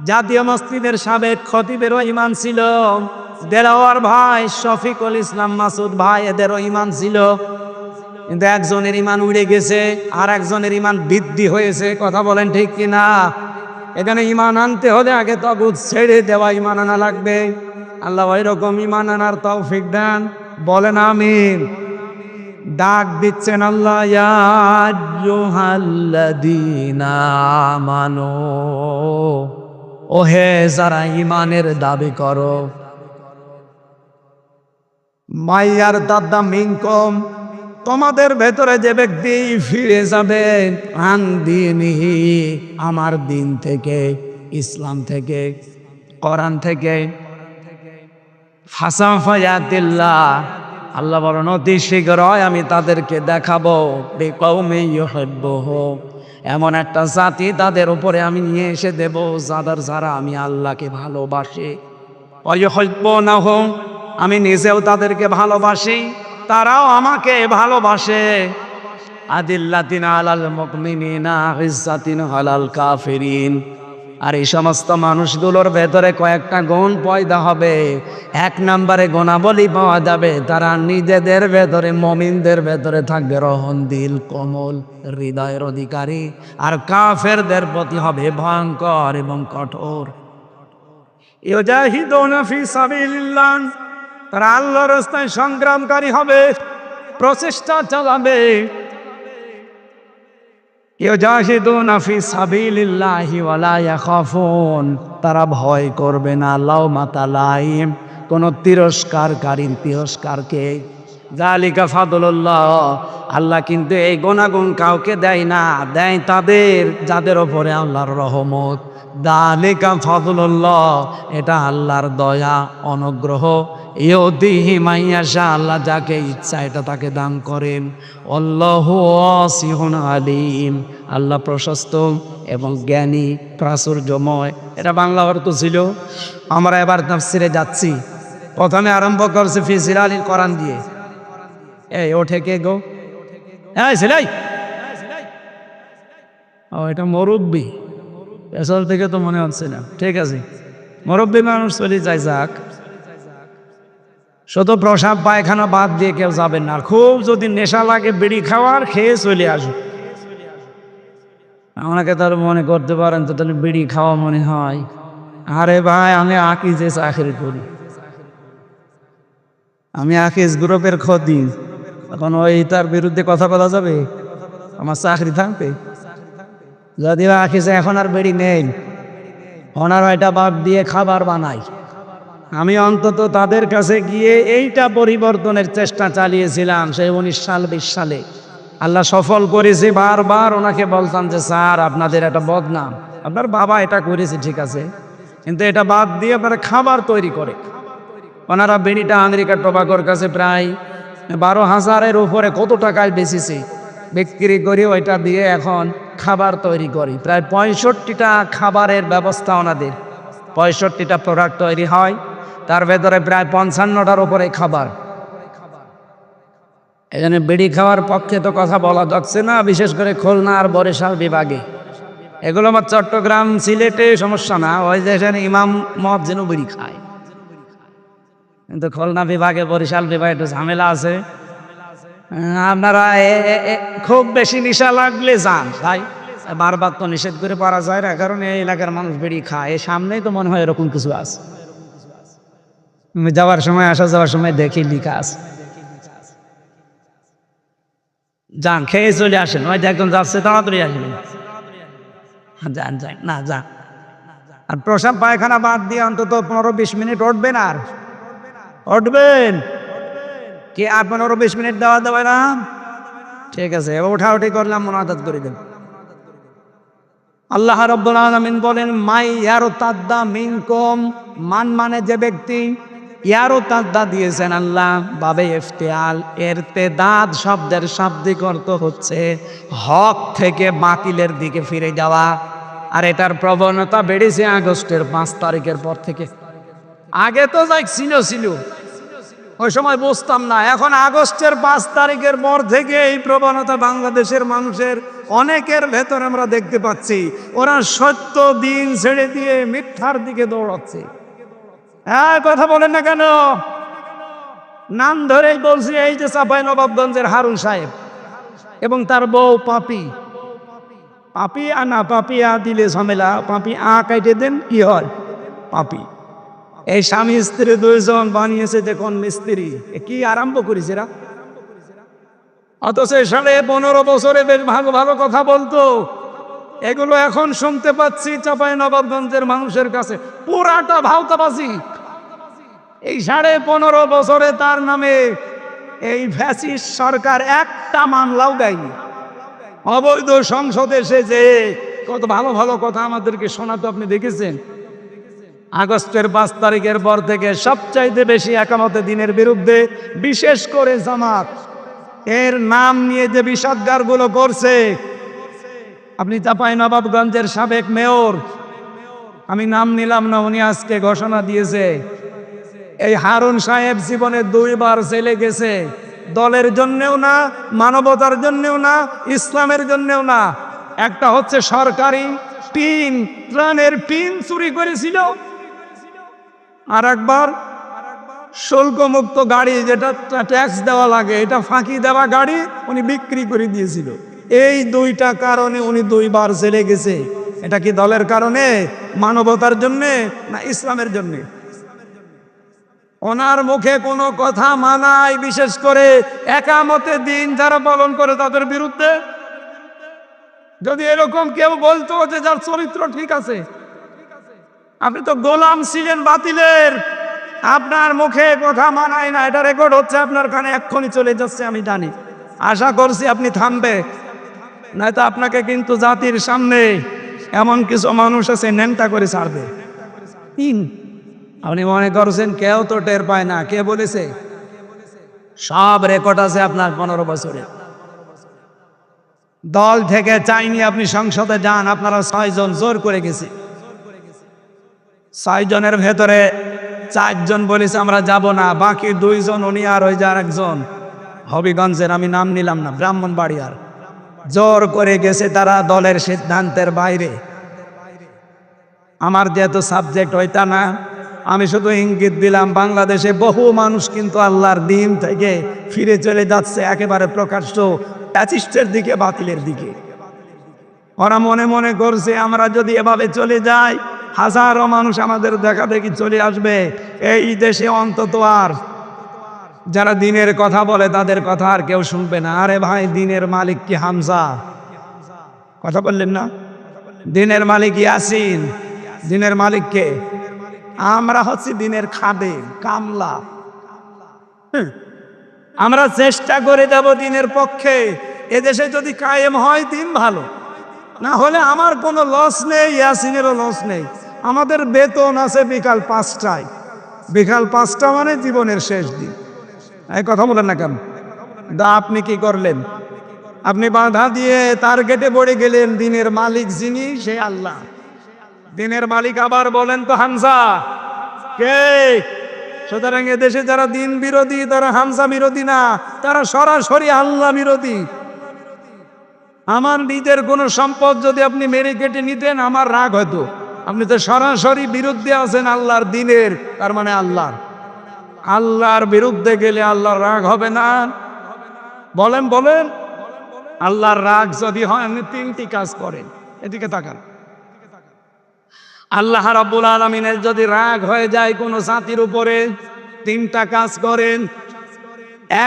জাতীয় মসজিদের সাবেক খতিবেরও ইমান ছিল, দেলাওয়ার ভাই শফিকুল ইসলাম মাসুদ ভাই, এদেরও ইমান ছিল। কিন্তু একজনের ইমান উড়ে গেছে, আর একজনের ইমান বৃদ্ধি হয়েছে। কথা বলেন ঠিক কিনা? এখানে ইমান আনতে হলে আগে তাগুত ছেড়ে দেওয়া ইমান আনা লাগবে। আল্লাহ ওই রকম ইমান আনার তৌফিক দেন, বলেন আমিন। ডাক দিচ্ছেন আল্লাহ, ইয়া আইয়ুহাল্লাযীনা আমানু, ওহে যারা ইমানের দাবি করো, মাইয়ার দাদা মিনকুম, তোমাদের ভেতরে যে ব্যক্তি ফিরে যাবে, আন দীনিহি, আমার দিন থেকে, ইসলাম থেকে, কোরআন থেকে ফাসাফায়াতিল্লাহ, আল্লাহ বলেন অতি শীঘ্রই আমি তাদেরকে দেখাবো বিকৌমি ইউহিব্বুহু, এমন একটা জাতি তাদের উপরে আমি নিয়ে এসে দেব যারা আমি আল্লাহকে ভালোবাসি। ওয়ায়ুহিব্বুনাহু, আমি নিজেও তাদেরকে ভালোবাসি, তারাও আমাকে ভালোবাসে। আদিল্লাতিন আলাল মুমিনিনা ইজ্জাতিন আলাল কাফিরিন। আর এই সমস্ত মানুষগুলোর ভেতরে কয়েকটা গুণ পয়দা হবে। এক নম্বরে গুণাবলী পাওয়া যাবে, তারা নিজেদের ভেতরে, মুমিনদের ভেতরে থাকবে রহম দিল, কোমল হৃদয়ের অধিকারী। আর কাফেরদের প্রতি হবে ভয়ঙ্কর এবং কঠোর। ইউজাহিদুনা ফি সাবিলিল্লাহ, তারা আল্লাহর রাস্তায় সংগ্রামকারী হবে, প্রচেষ্টা চালাবে। ইউজাহিদুনা ফি সাবিলিল্লাহি ওয়ালা ইয়াখাফুন, তারা ভয় করবে না লাওমাতা লাইম, কোন তিরস্কারকারীর তিরস্কারকে। যালিকা ফাদলুল্লাহ, আল্লাহ কিন্তু এই গুণাগুণ কাউকে দেয় না, দেয় তাদের যাদের ওপরে আল্লাহর রহমত। যালিকা ফাদলুল্লাহ, এটা আল্লাহর দয়া অনুগ্রহ। ইউতিহি মাইয়াশা, আল্লাহ যাকে ইচ্ছা এটা তাকে দান করেন। আল্লাহু ওয়াসিউন আলিম, আল্লাহ প্রশস্ত এবং জ্ঞানী প্রাচুর্যময়। এটা বাংলা অর্থ ছিল। আমরা এবার তাফসিরে যাচ্ছি। প্রথমে আরম্ভ করছে ফি জিলালিল কোরআন দিয়ে। এই ওঠে কে গো? এই ছেলাই, ও এটা মুরব্বি, পেছল থেকে তো মনে হচ্ছে না। ঠিক আছে, মুরব্বি মানুষ চলে যায়, যাক। শুধু প্রসাব পায়খানা বাদ দিয়ে কেউ যাবেন না। খুব যদি নেশা লাগে বিড়ি খাওয়ার, খেয়ে চলে আসুন। আমাকে তাহলে মনে করতে পারেন তো তাহলে বিড়ি খাওয়া মনে হয়। আরে ভাই, আমি আকিজে চাকরি করি, আমি আকিজ গ্রুপের খদি। এখন ওই তার বিরুদ্ধে কথা বলা যাবে? আমার চাকরি থাকবে? যদিও আকিজে এখন আর বিড়ি নেই, ওনারা এটা বাদ দিয়ে খাবার বানাই। আমি অন্তত তাদের কাছে গিয়ে এইটা পরিবর্তনের চেষ্টা চালিয়েছিলাম সেই 19 সাল 20 সালে। আল্লাহ সফল করেছে। বারবার ওনাকে বলতাম যে স্যার, আপনাদের এটা বদনাম, আপনার বাবা এটা করেছে ঠিক আছে, কিন্তু এটা বাদ দিয়ে আপনারা খাবার তৈরি করে। ওনারা বিড়িটা আমেরিকার টোবাকোর কাছে প্রায় 12,000-এর উপরে কত টাকায় বেচেছে, বিক্রি করি ওইটা দিয়ে এখন খাবার তৈরি করি। প্রায় 65টা খাবারের ব্যবস্থা ওনাদের, 65টা প্রোডাক্ট তৈরি হয়, তার ভেতরে প্রায় 55টার উপরে খাবার। এই জন্য বিড়ি খাওয়ার পক্ষে তো কথা বলা যাচ্ছে না, বিশেষ করে খুলনা আর বরিশাল বিভাগে। এগুলো আমার চট্টগ্রাম সিলেটে সমস্যা না, ওই দেশের ইমাম মুয়াজ্জিন বিড়ি খায়, কিন্তু খুলনা বিভাগে বরিশাল বিভাগে একটু ঝামেলা আছে। আপনারা খুব বেশি নেশা লাগলে যান ভাই, বারবার তো নিষেধ করে পারা যায় না, কারণ এই এলাকার মানুষ বিড়ি খায়। এই সামনেই তো মনে হয় এরকম কিছু আছে, যাওয়ার সময় আসা যাওয়ার সময় দেখি লিখা আছে। যান, খেয়ে চলে আসেন, ওই একজন যাচ্ছে, তাড়াতাড়ি আসবেন। যান যান, না যান। আর প্রসাব পায়খানা বাদ দিয়ে অন্তত 15-20 মিনিট উঠবেন। আর উঠবেন কি? আর 15-20 মিনিট দেওয়া দেবে না? ঠিক আছে, এবার উঠাউঠি করলাম, মুনাজাত করে দেন। আল্লাহ রাব্বুল আলামিন বলেন, মাই ইয়ারতাদ্দা মিনকুম, মান মানে যে ব্যক্তি, ইয়ারতাদ্দা দিয়েছেন আল্লাহ বাবে ইফতিয়াল, ইরতিদাদ শব্দের শাব্দিক অর্থ হচ্ছে হক থেকে বাতিলের দিকে ফিরে যাওয়া। আর এটার প্রবণতা বেড়েছে আগস্টের 5 তারিখের পর থেকে। আগে তো যাই ছিল, ওই সময় বুঝতাম না। এখন আগস্টের 5 তারিখের পর থেকে এই প্রবণতা বাংলাদেশের মানুষের অনেকের ভেতর আমরা দেখতে পাচ্ছি। ওরা সত্য দিন ছেড়ে দিয়ে মিথ্যার দিকে দৌড়াচ্ছে। হ্যাঁ, কথা বলেন না কেন? নাম ধরেই বলছি, এই যে চাঁপাইনবাবগঞ্জের হারুন সাহেব এবং তার বউ পাপি। পাপি আনা, পাপি আ দিলে ঝামেলা, পাপি আ কাইটে দেন, কি হয়? পাপি। এই স্বামী স্ত্রী দুইজন বানিয়েছে দেখুন মিস্ত্রি। কি আরম্ভ করেছে এরা? অথচ সাড়ে 15 বছরে বেশ ভালো ভালো কথা বলতো। এগুলো এখন শুনতে পাচ্ছি চাঁপাইনবাবগঞ্জের মানুষের কাছে পুরাটা ভাওতাবাজি। এই 15.5 বছরে তার নামে এই ফ্যাসিস্ট সরকার একটা মামলাও দেয়নি। অবৈধ সংসদে এসে যে কত ভালো ভালো কথা আমাদেরকে শোনাতো, আপনি দেখেছেন? আগস্টের 5 তারিখের পর থেকে সবচাইতে বেশি একামতে দিনের বিরুদ্ধে, বিশেষ করে জামাত এর নাম নিয়ে যে বিষাদগারগুলো করছে। আপনি চাঁপাইনবাবগঞ্জের সাবেক মেয়র, আমি নাম নিলাম না, উনি আজকে ঘোষণা দিয়েছে এই হারুন সাহেব জীবনে 2 বার জেলে গেছে, দলের জন্যেও না, মানবতার জন্যেও না, ইসলামের জন্যেও না। একটা হচ্ছে সরকারি পিন, ট্রেনের পিন চুরি করেছিল, আর একবার শুল্কমুক্ত গাড়ি যেটা ট্যাক্স দেওয়া লাগে, এটা ফাঁকি দেওয়া গাড়ি উনি বিক্রি করে দিয়েছিল। এই 2টা কারণে উনি 2 বার জেলে গেছে। এটা কি দলের কারণে, মানবতার জন্যে, না ইসলামের জন্যে? ওনার মুখে কোনো কথা মানায়, বিশেষ করে একামতে দিন যারা পালন করে তাদের বিরুদ্ধে। যদি এরকম কেউ বলতো যে যার চরিত্র ঠিক আছে, আপনি তো গোলাম ছিলেন বাতিলের, আপনার মুখে কথা মানায় না, এটা রেকর্ড হচ্ছে আপনার কানে, এক্ষুনি চলে যাচ্ছে আমি জানি। আশা করছি আপনি থামবে, নয়তো আপনাকে কিন্তু জাতির সামনে এমন কিছু মানুষ আছে নেনটা করে ছাড়বে। আপনি মনে করছেন কেউ তো টের পায় না? কে বলেছে? সব রেকর্ড আছে আপনার 15 বছরে। দল থেকে চাইনি আপনি সংসদে যান, আপনারা 6 জন জোর করে গেছে। 6 জনের ভেতরে 4 জন বলেছে আমরা যাব না, বাকি 2 জন উনি আর ওই যে আরেকজন হবিগঞ্জের, আমি নাম নিলাম না, ব্রাহ্মণবাড়িয়ার, জোর করে গেছে তারা দলের সিদ্ধান্তের বাইরে। আমার যেহেতু সাবজেক্ট ওইটা না, আমি শুধু ইঙ্গিত দিলাম বাংলাদেশে বহু মানুষ কিন্তু আল্লাহর দিন থেকে ফিরে চলে যাচ্ছে একেবারে প্রকাশ্য প্যাচিস্টের দিকে, বাতিলের দিকে। ওরা মনে মনে করছে আমরা যদি এভাবে চলে যাই, হাজারো মানুষ আমাদের দেখা দেখি চলে আসবে এই দেশে, অন্তত আর যারা দিনের কথা বলে তাদের কথা আর কেউ শুনবে না। আরে ভাই, দিনের মালিক কি হামজা? কথা বললেন না? দিনের মালিক ইয়াসিন, দিনের মালিক কে? আমরা হচ্ছি দিনের খাদেম, কামলা। আমরা চেষ্টা করে যাব দিনের পক্ষে। এদেশে যদি কায়েম হয় দিন ভালো, না হলে আমার কোনো লস নেই, ইয়াসিনেরও লস নেই। আমাদের বেতন আছে বিকাল 5টায়, বিকাল 5টা মানে জীবনের শেষ দিন। এই কথা বলেন না কেন? আপনি কি করলেন? আপনি বাধা দিয়ে টার্গেটে পড়ে গেলেন। দিনের মালিক যিনি, সে আল্লাহ। দিনের মালিক আবার বলেন তো হামজা কে? সুতরাং এদেশে যারা দিন বিরোধী তারা হামজা বিরোধী না, তারা সরাসরি আল্লাহ বিরোধী। আমার নিজের কোনো সম্পদ যদি আপনি মেরে কেটে নিতেন আমার রাগ হতো। আপনি তো সরাসরি বিরুদ্ধে আছেন আল্লাহর দিনের, তার মানে আল্লাহর বিরুদ্ধে গেলে আল্লাহর রাগ হবে না? বলেন বলেন। আল্লাহর রাগ যদি হয়, আপনি 3টি কাজ করেন। এদিকে তাকান। আল্লাহ রাব্বুল আলামিনের যদি রাগ হয়ে যায় কোনো জাতির উপরে, 3টা কাজ করেন।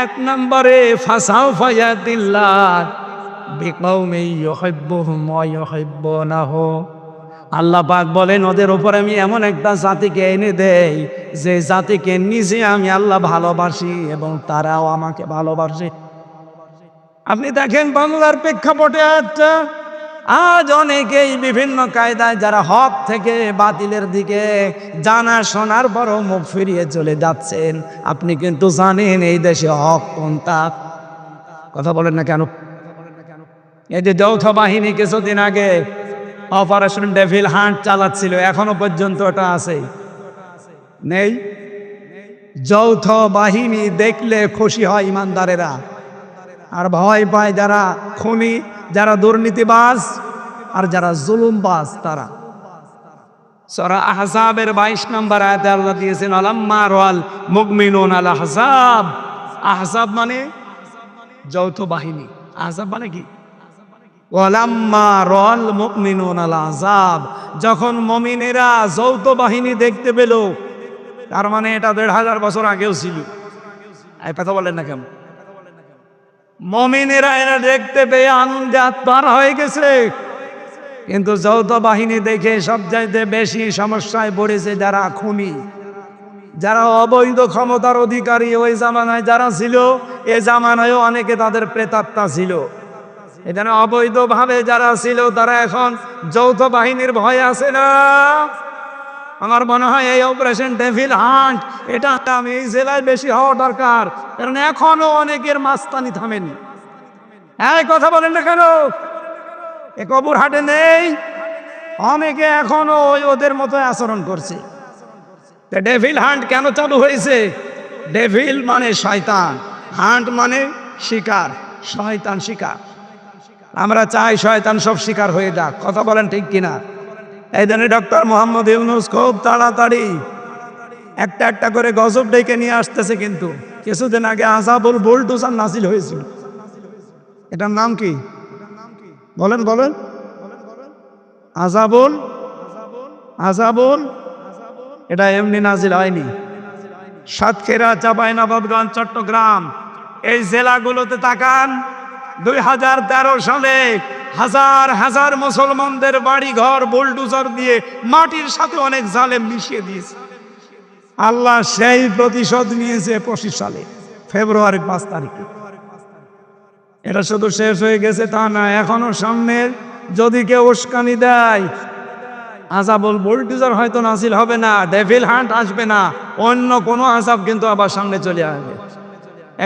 1 নম্বরে ফাসাউফা ইয়াতিল্লাহ বিকৌমি ইউহিব্বুহুম ওয়া ইউহিব্বুনাহু। আল্লাহ পাক বলেন ওদের উপর আমি এমন একটা জাতিকে এনে দেই যে জাতিকে নিজে আমি আল্লাহ ভালোবাসি এবং তারাও আমাকে ভালোবাসে। আপনি দেখেন বাংলার প্রেক্ষাপটে আজ অনেকেই বিভিন্ন কায়দায় যারা হক থেকে বাতিলের দিকে জানা শোনার পরও মুখ ফিরিয়ে চলে যাচ্ছেন। আপনি কিন্তু জানেন এই দেশে হক কোনটা? কথা বলেন না কেন? এই যে যৌথ বাহিনী কিছুদিন আগে অপারেশন ডেভিল হান্ট চালাচ্ছিল, এখনো পর্যন্ত ওটা আছে নেই? যৌথ বাহিনী দেখলে খুশি হয় ইমানদারেরা, আর ভয় পায় যারা খুনি, যারা দুর্নীতিবাজ, আর যারা জুলুমবাজ তারা। সূরা আহজাবের 22 নম্বর আয়াতে আল্লাহ দিয়েছেন আলাম্মা রাল মুমিনুন আল আহজাব। আহজাব মানে যৌথ বাহিনী। আহজাব মানে কি? ওয়ালাম্মা রাল মুমিনুন আল আহজাব, যখন মুমিনেরা যৌথ বাহিনী দেখতে পেল, তার মানে এটা 1500 বছর আগেও ছিল। এই কথা বলেন না কেন? মুমিনেরা এরা দেখতে পেয়ে আনন্দে আত্মহারা হয়ে গেছে। কিন্তু যৌথ বাহিনী দেখে সবচাইতে বেশি সমস্যায় পড়েছে যারা খুনি, যারা অবৈধ ক্ষমতার অধিকারী। ওই জামানায় যারা ছিল, এ জামানায়ও অনেকে তাদের প্রেতাত্মা ছিল। এখানে অবৈধভাবে যারা ছিল তারা এখন যৌথ বাহিনীর ভয়ে আছে না? আমার মনে হয় এই অপারেশন ডেভিল হান্ট এটা আমি এই জেলায় বেশি হওয়া দরকার, কারণ এখনো অনেকের মাস্তানি থামেনি। এই কথা বলেন না কেন? এ কবর হাটে নেই, অনেকে এখনো ওদের মতো আচরণ করছে। ডেভিল হান্ট কেন চালু হয়েছে? ডেভিল মানে শয়তান, হান্ট মানে শিকার, শয়তান শিকার। আমরা চাই শয়তান সব শিকার হয়ে যাক। কথা বলেন ঠিক কিনা? এই জন্য ডক্টর মোহাম্মদ ইউনূস খুব তাড়াতাড়ি একটা একটা করে গজব ডেকে নিয়ে আসতেছে। কিন্তু কিছুদিন আগে আযাবুল বুলডোজার নাজিল হয়েছিল। এটার নাম কি বলেন বলেন? আযাবুল এটা এমনি নাজিল হয়নি। সাতক্ষীরা, চাঁপাইনবাবগঞ্জ, চট্টগ্রাম এই জেলাগুলোতে তাকান, 2013 সালে হাজার হাজার মুসলমানদের বাড়ি ঘর বুলডোজার দিয়ে মাটির সাথে অনেক জালেম মিশিয়ে দিয়েছে। আল্লাহ সেই প্রতিশোধ নিয়েছে 25 সালে ফেব্রুয়ারির 5 তারিখে। এটা শুধু শেষ হয়ে গেছে তা না, এখনো সামনে যদি কেউ উস্কানি দেয়, আযাবুল বুলডোজার হয়তো নাজিল হবে না, ডেভিল হান্ট আসবে না, অন্য কোনো আযাব কিন্তু আবার সামনে চলে আসবে।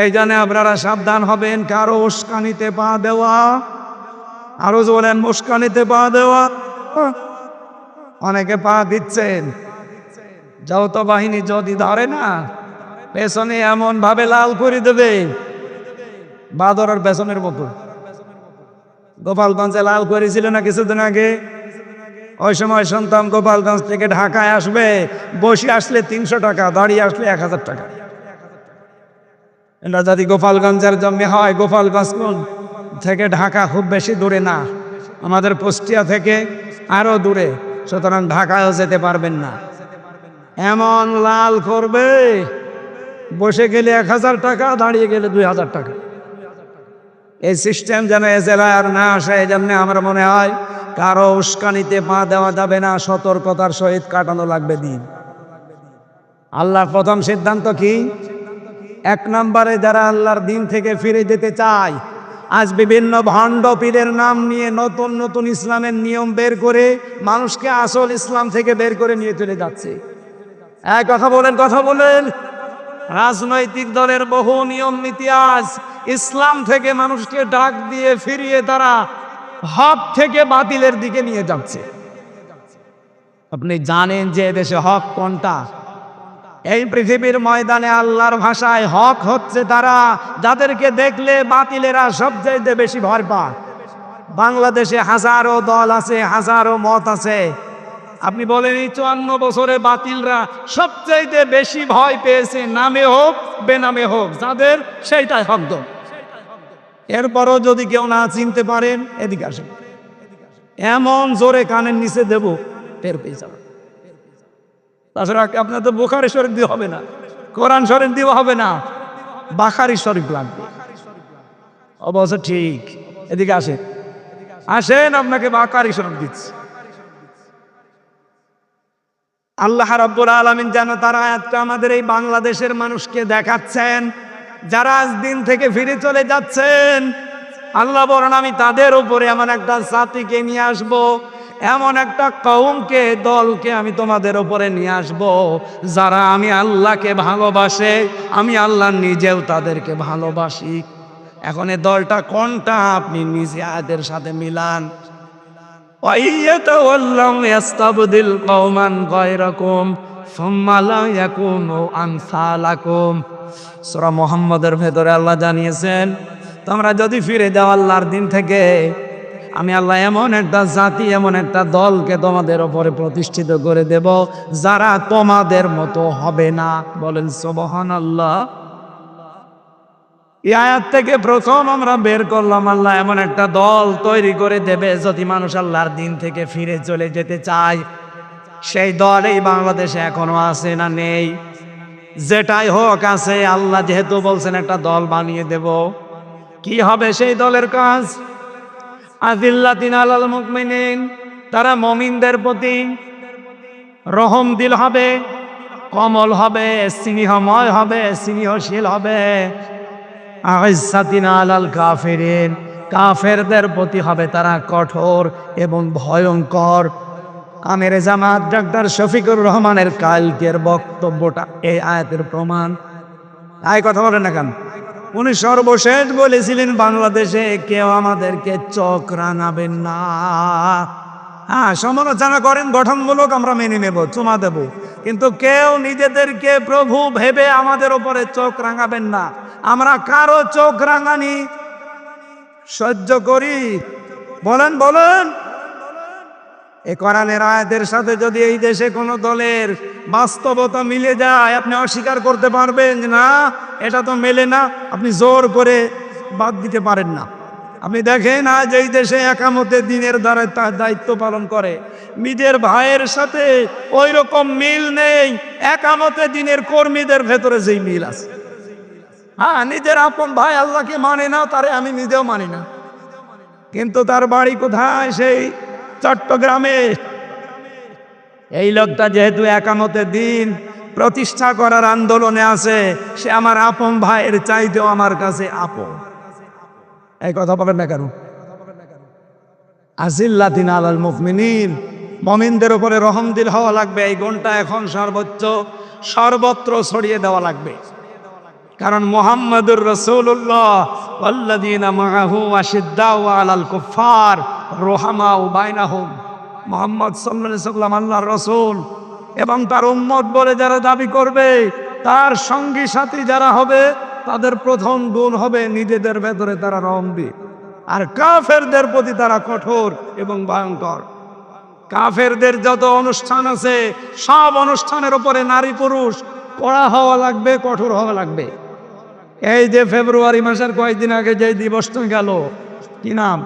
এই জন্য আপনারা সাবধান হবেন। কারো উস্কানিতে পা দেওয়া, আরো বলেন উস্কানিতে পা দেওয়া। অনেকে পা দিচ্ছেন, যৌথ বাহিনী যদি ধরে না, পেছনে এমন ভাবে লাল করে দেবে বাদরের পেছনের মতো। গোপালগঞ্জে লাল করেছিল না কিছুদিন আগে? ওই সময় শুনতাম গোপালগঞ্জ থেকে ঢাকায় আসবে, বসে আসলে 300 টাকা, দাঁড়িয়ে আসলে 1000 টাকা। এটা যদি গোপালগঞ্জের জমি হয়, গোপালগঞ্জ থেকে ঢাকা খুব বেশি দূরে না, আমাদের কুষ্টিয়া থেকে আরো দূরে, সুতরাং ঢাকায়ও যেতে পারবেন না। এমন লাল করবে, বসে গেলে 1000 টাকা, দাঁড়িয়ে গেলে 2000 টাকা। এই সিস্টেম যেন এ জেলায় আর না আসে। এই জন্য আমার মনে হয় কারো উস্কানিতে পা দেওয়া যাবে না, সতর্কতার সহিত কাটানো লাগবে দিন। আল্লাহর প্রথম সিদ্ধান্ত কি? 1 নম্বরে যারা আল্লাহর দিন থেকে ফিরে যেতে চায়, আজ বিভিন্ন ভণ্ড পীরের নাম নিয়ে নতুন নতুন ইসলামের নিয়ম বের করে মানুষকে আসল ইসলাম থেকে বের করে নিয়ে চলে যাচ্ছে। কথা বলেন। রাজনৈতিক দলের বহু নিয়ম নীতি আজ ইসলাম থেকে মানুষকে ডাক দিয়ে ফিরিয়ে তারা হক থেকে বাতিলের দিকে নিয়ে যাচ্ছে। আপনি জানেন যে দেশে হক কোনটা? এই পৃথিবীর ময়দানে আল্লাহর ভাষায় হক হচ্ছে তারা যাদেরকে দেখলে বাতিলেরা সবচেয়ে বেশি ভয় পায়। বাংলাদেশে হাজারো দল আছে, হাজারো মত আছে। আপনি বলেন এই 54 বছরে বাতিলরা সবচেয়ে বেশি ভয় পেয়েছে, নামে হোক বেনামে হোক, যাদের সেইটাই হক দল। এরপরও যদি কেউ না চিনতে পারেন, এদিকে আসেন, এমন জোরে কানের নিচে দেব টের পেয়ে যাবেন। তাছাড়া আপনার তো বুখারী শরীফ দিয়ে হবে না, কোরআন শরীফ দিয়ে হবে না, বুখারী শরীফ লাগবে। অবশ্য ঠিক, এদিকে আসেন আপনাকে বুখারী শরীফ দিচ্ছি। আল্লাহ রাব্বুল আলামিন যেন তার আয়াতটা আমাদের এই বাংলাদেশের মানুষকে দেখাচ্ছেন, যারা আজ দিন থেকে ফিরে চলে যাচ্ছেন। আল্লাহ বলেন, আমি তাদের উপরে এমন একটা জাতিকে নিয়ে আসব, এমন একটা কওমকে, দলকে আমি তোমাদের উপরে নিয়ে আসব, যারা আমি আল্লাহকে ভালোবাসে, আমি আল্লাহ নিজেও তাদেরকে ভালোবাসি। এখন এই দলটা কোনটা আপনি নিজে আয়াতের সাথে মিলান। ইয়াস্তাবদিল কওমান গায়রাকুম সুম্মা লা ইয়াকুনু আমসালাকুম। সূরা মুহাম্মদের ভেতরে আল্লাহ জানিয়েছেন, তোমরা যদি ফিরে যাও আল্লাহর দিন থেকে, আমি আল্লাহ এমন একটা জাতি, এমন একটা দলকে তোমাদের উপরে প্রতিষ্ঠিত করে দেব, যারা তোমাদের মতো হবে না। বলেন সুবহানাল্লাহ। এই আয়াত থেকে প্রথম আমরা বের করলাম, আল্লাহ এমন একটা দল তৈরি করে দেবে যদি মানুষ আল্লাহর দিন থেকে ফিরে চলে যেতে চায়। সেই দল এই বাংলাদেশে এখনো আছে না নেই? যেটাই হোক আছে, আল্লাহ যেহেতু বলছেন একটা দল বানিয়ে দেব। কি হবে সেই দলের কাজ? আযিল্লাতিন আলাল মুমিনিন, তারা মুমিনদের প্রতি রহম দিল হবে, কমল হবে, স্নেহময় হবে, স্নেহশীল হবে। আইজ্জাতিন আলাল কাফিরিন, কাফেরদের প্রতি হবে তারা কঠোর এবং ভয়ঙ্কর। আমির জামাত ডক্টর শফিকুর রহমানের কালকের বক্তব্যটা এই আয়াতের প্রমাণ। তাই কথা বলেন না কেন? উনি সর্বশেষ বলেছিলেন বাংলাদেশে কেউ আমাদেরকে চোখ রাঙাবেন না। হ্যাঁ, সমালোচনা করেন গঠনমূলক, আমরা মেনে নেব, চুমা দেব, কিন্তু কেউ নিজেদেরকে প্রভু ভেবে আমাদের উপরে চোখ রাঙাবেন না। আমরা কারো চোখ রাঙানি সহ্য করি? বলেন বলেন। এই কোরআনের আয়াতের সাথে যদি এই দেশে কোনো দলের বাস্তবতা মিলে যায়, আপনি অস্বীকার করতে পারবেন যে না এটা তো মেলে না, আপনি জোর করে বাদ দিতে পারেন না। আপনি দেখেন আজ এই দেশে একামতে দিনের দ্বারা তার দায়িত্ব পালন করে নিজের ভাইয়ের সাথে ওই রকম মিল নেই একামতে দিনের কর্মীদের ভেতরে যেই মিল আছে। হ্যাঁ, নিজের আপন ভাই আল্লাহকে মানে না, তারে আমি নিজেও মানি না, কিন্তু তার বাড়ি কোথায়? সেই চট্টগ্রামে। এই লোকটা যেহেতু একামতে দিন প্রতিষ্ঠা করার আন্দোলনে আছে, সে আমার আপন ভাইয়ের চাইতেও আমার কাছে আপন। এই কথা পাবেন না কেন? আজিল্লাতিন আলাল মুমিনিন, মুমিনদের উপরে রহমদিল হওয়া লাগবে। এই গুণটা এখন সর্বত্র ছড়িয়ে দেওয়া লাগবে, কারণ মুহাম্মাদুর রাসূলুল্লাহ ওয়াল্লাযীনা মাআহু আশিদ্দাউ আলাল কুফফার রুহামাউ বাইনাহুম। মুহাম্মদ সাল্লাল্লাহু আলাইহি ওয়াসাল্লাম আল্লাহর রাসূল এবং তার উম্মত বলে যারা দাবি করবে, তার সঙ্গী সাথী যারা হবে, তাদের প্রথম গুণ হবে নিজেদের ভেতরে তারা রহমদিল, আর কাফেরদের প্রতি তারা কঠোর এবং ভয়ঙ্কর। কাফেরদের যত অনুষ্ঠান আছে সব অনুষ্ঠানের উপরে নারী পুরুষ কড়া হওয়া লাগবে, কঠোর হওয়া লাগবে। এই যে ফেব্রুয়ারি মাসের কয়েকদিন আগে যে দিবসটা গেল, কি নাম?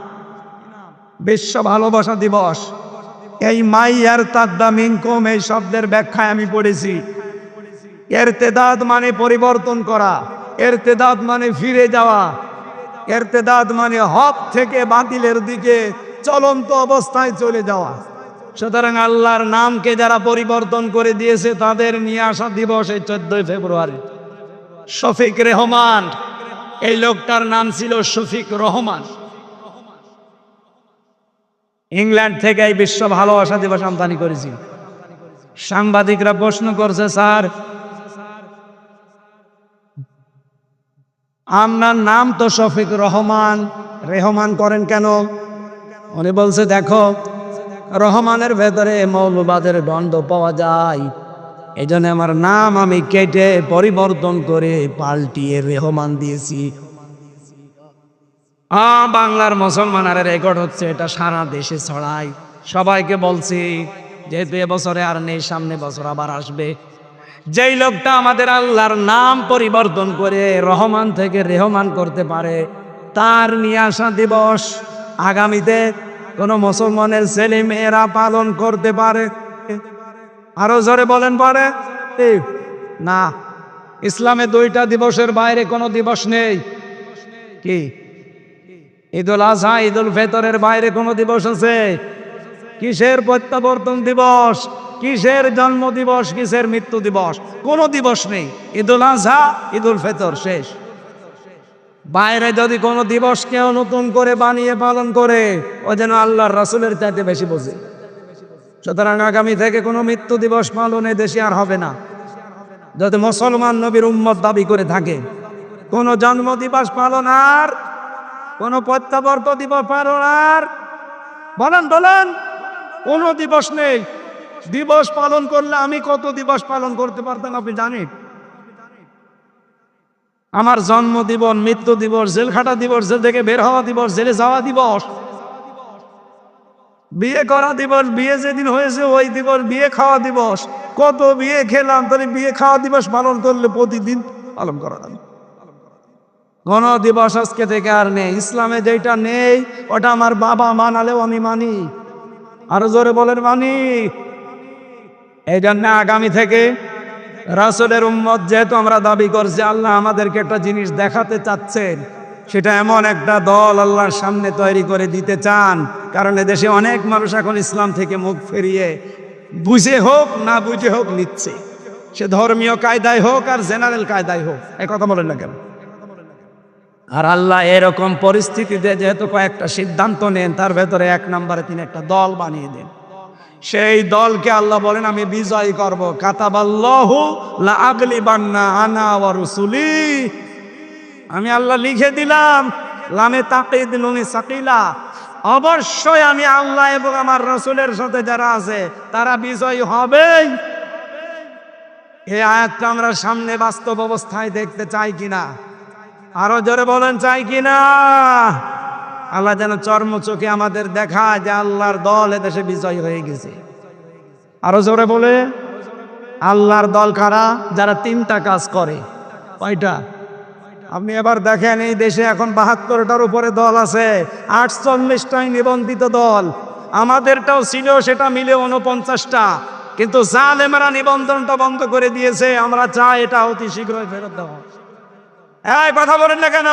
বিশ্ব ভালোবাসা দিবস। এই মাইয়ার তাদ্দা মিনকুম এই শব্দের ব্যাখ্যায় আমি পড়েছি, ইরতেদাদ মানে পরিবর্তন করা, ইরতেদাদ মানে ফিরে যাওয়া, ইরতেদাদ মানে হক থেকে বাতিলের দিকে চলন্ত অবস্থায় চলে যাওয়া। সুতরাং আল্লাহর নামকে যারা পরিবর্তন করে দিয়েছে তাদের নিয়ে আসা দিবস এই 14 ফেব্রুয়ারি। শফিক রহমান, এই লোকটার নাম ছিল শফিক রহমান। ইংল্যান্ড থেকে এই বিশ্ব ভালোবাসা দিবস আমদানি করেছি। সাংবাদিকরা প্রশ্ন করছে, স্যার আপনার নাম তো শফিক রহমান, রেহমান করেন কেন? উনি বলছে, দেখো রহমানের ভেতরে মৌলবাদের গন্ধ পাওয়া যায়, এই জন্য আমার নাম আমি কেটে পরিবর্তন করে পাল্টিয়ে রেহমান দিয়েছি। বাংলার মুসলমান আর রেকর্ড হচ্ছে, এটা সারা দেশে ছড়াই। সবাইকে বলছি, যেহেতু এবছরে আর নেই, সামনে বছর আবার আসবে। যেই লোকটা আমাদের আল্লাহর নাম পরিবর্তন করে রহমান থেকে রেহমান করতে পারে, তার নিয়ে আসা দিবস আগামীতে কোন মুসলমানের ছেলে মেয়েরা পালন করতে পারে? আরো জোরে বলেন, পারে না? ইসলামে 2টা দিবসের বাইরে কোনো দিবস নেই। কি? ঈদুল আজহা, ঈদুল ফিতরের বাইরে কোনো দিবস আছে? কিসের প্রত্যাবর্তন দিবস, কিসের জন্ম দিবস, কিসের মৃত্যু দিবস? কোনো দিবস নেই। ঈদুল আজহা, ঈদুল ফিতর, শেষ। বাইরে যদি কোনো দিবস কেউ নতুন করে বানিয়ে পালন করে, ও যেন আল্লাহর রাসূলের চাইতে বেশি বোঝে। সুতরাং আগামী থেকে কোনো মৃত্যু দিবস পালনে দেশে আর হবে না। যদি মুসলমান নবীর উম্মত দাবি করে থাকে, কোনো জন্ম দিবস পালন আর কোনো প্রত্যাবর্তন দিবস পালন আর বলেন বলেন কোনো দিবস নেই। দিবস পালন করলে আমি কত দিবস পালন করতে পারতাম আপনি জানেন? আমার জন্ম দিবস, মৃত্যু দিবস, জেল খাটা দিবস, জেল থেকে বের হওয়া দিবস, জেলে যাওয়া দিবস, বিয়ে করা দিবস, বিয়ে যেদিন হয়েছে ওই দিবস, বিয়ে খাওয়া দিবস, কত বিয়ে খেলাম, তাহলে বিয়ে খাওয়া দিবস পালন করলে প্রতিদিন পালন করা যাবে। কোন দিবস আজকে থেকে আর নেই। ইসলামে যেটা নেই ওটা আমার বাবা মানালেও আমি মানি। আরো জোরে বলেন, মানি। এই জন্য আগামী থেকে রাসূলের উম্মত যেহেতু আমরা দাবি করছি, আল্লাহ আমাদেরকে একটা জিনিস দেখাতে চাচ্ছেন, সেটা এমন একটা দল আল্লাহর সামনে তৈরি করে দিতে চান। কারণ এদেশে অনেক মানুষ এখন ইসলাম থেকে মুখ ফিরিয়ে বুঝে হোক না বুঝে হোক নিচ্ছে, সে ধর্মীয় কায়দায় হোক আর জেনারেল কায়দায় হোক। এই কথা বলেন না কেন? আর আল্লাহ এরকম পরিস্থিতিতে যেহেতু কয়েকটা সিদ্ধান্ত নেন, তার ভেতরে 1 নম্বরে তিনি একটা দল বানিয়ে দেন। সেই দলকে আল্লাহ বলেন আমি বিজয় করব। কাতাবাল্লাহু লা আগলিবান্না আনা ওয়া রুসুলি, আমি আল্লাহ লিখে দিলাম, লামে তাকিদ নুনে সাকিলা, অবশ্যই আমি আল্লাহ এবং আমার রাসূলের সাথে যারা আছে তারা বিজয়ী হবেই। এই আয়াতটা আমরা সামনে বাস্তব অবস্থায় দেখতে চাই কিনা? আরো জোরে বলেন চাই কিনা? আল্লাহ যেন চর্ম চোখে আমাদের দেখায় যে আল্লাহর দল এদেশে বিজয় হয়ে গেছে। আরো জোরে বলে, আল্লাহর দল কারা? যারা তিনটা কাজ করে। কয়টা? আপনি এবার দেখেন, এই দেশে এখন ৭২টার উপরে দল আছে, ৪৮টাই নিবন্ধিত দল। আমাদেরটাও ছিল, সেটা মিলে ৪৯টা, কিন্তু জালেমরা নিবন্ধনটা বন্ধ করে দিয়েছে। আমরা চাই এটা অতি শীঘ্রই ফেরত দেওয়া। এই কথা বলেন না কেন?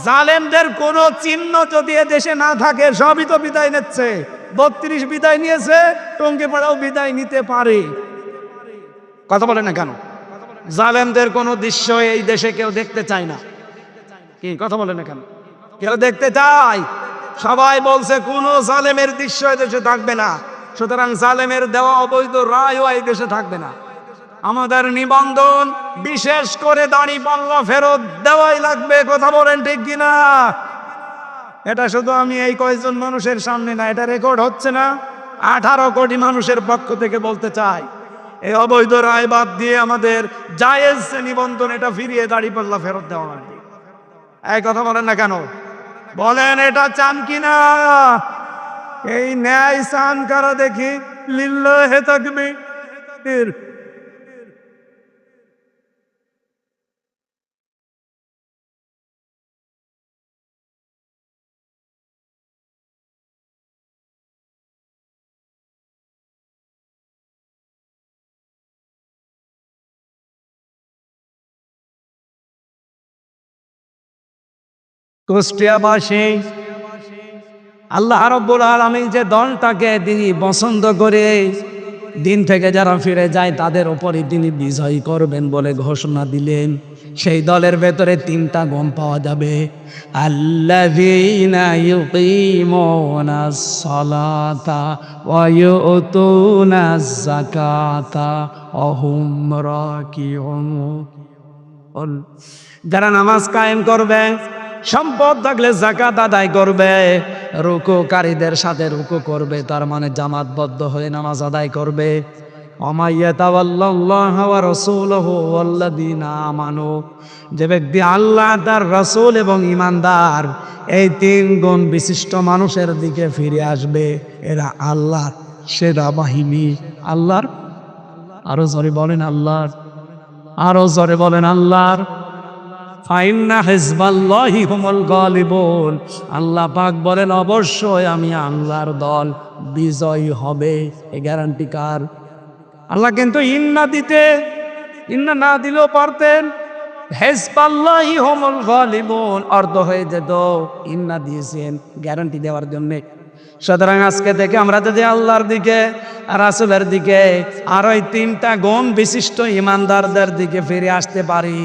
জালেমদের কোন চিহ্ন যদি এ দেশে না থাকে, সবই তো বিদায় নিচ্ছে। ৩২ বিদায় নিয়েছে, টঙ্গিপাড়াও বিদায় নিতে পারে। কথা বলেন না কেন? জালেমদের কোন দৃশ্য এই দেশে কেউ দেখতে চায় না। কি কথা বলেন না কেন? কেউ দেখতে চায়? সবাই বলছে কোন জালেমের দৃশ্য এই দেশে থাকবে না। সুতরাং জালেমের দেওয়া অবৈধ রায়ও এই দেশে থাকবে না। আমাদের নিবন্ধন, বিশেষ করে দাড়িপাল্লা ফেরত দেওয়াই লাগবে। কথা বলেন ঠিক কিনা? এটা শুধু আমি এই কয়েকজন মানুষের সামনে না, এটা রেকর্ড হচ্ছে না, 18 কোটি মানুষের পক্ষ থেকে বলতে চাই, এই অবৈধ রায় বাদ দিয়ে আমাদের জায়েজ নিবন্ধন এটা ফিরিয়ে দাড়িপাল্লা ফেরত দেওয়া লাগবে। এই কথা বলেন না কেন? বলেন এটা চান কিনা? এই ন্যায় চান কারা দেখি? লিল্লাহে তাকবীর। কুষ্টিয়াবাসী, আল্লাহ রাব্বুল আলামিন যে দলটাকে তিনি পছন্দ করে দিন থেকে যারা ফিরে যায় তাদের উপরই তিনি বিজয় করবেন বলে ঘোষণা দিলেন। সেই দলের ভেতরে 3টা গুণ পাওয়া যাবে। আল্লাযীনা ইউকিমুনাস সালাতা ওয়া ইউতুনাজ যাকাতা ওয়া হুম রাকিউন। যারা নামাজ কায়েম করবে, সম্পদ থাকলে যাকাত আদায় করবে, রুকুকারীদের সাথে রুকু করবে, তার মানে জামাতবদ্ধ হয়ে নামাজ আদায় করবে। ওয়ামাইয়াতাওয়াল্লাল্লাহু ওয়া রাসূলুহু ওয়াল্লাযীনা আমানু, যে ব্যক্তি আল্লাহ, তার রাসূল এবং ঈমানদার, এই 3 গুণ বিশিষ্ট মানুষের দিকে ফিরে আসবে, এরা আল্লাহর সেরা বাহিনী। আল্লাহর, আরো জোরে বলেন আল্লাহর, আরো জোরে বলেন আল্লাহর। ফাইন্না হিজবাল্লাহি হুমুল গালিবুন, আল্লাহ পাক বলেন অবশ্যই আমি আল্লাহর দল বিজয়ী হবে। এই গ্যারান্টি কার? আল্লাহ কিন্তু ইন্না না দিলেও পারতেন। হিজবাল্লাহি হুমুল গালিবুন অর্ধ হয়ে যেত, ইন্না দিয়েছেন গ্যারান্টি দেওয়ার জন্য। সুতরাং আজকে থেকে আমরা যদি আল্লাহর দিকে, রাসূলের দিকে, আর ওই 3টা গুণ বিশিষ্ট ঈমানদারদের দিকে ফিরে আসতে পারি,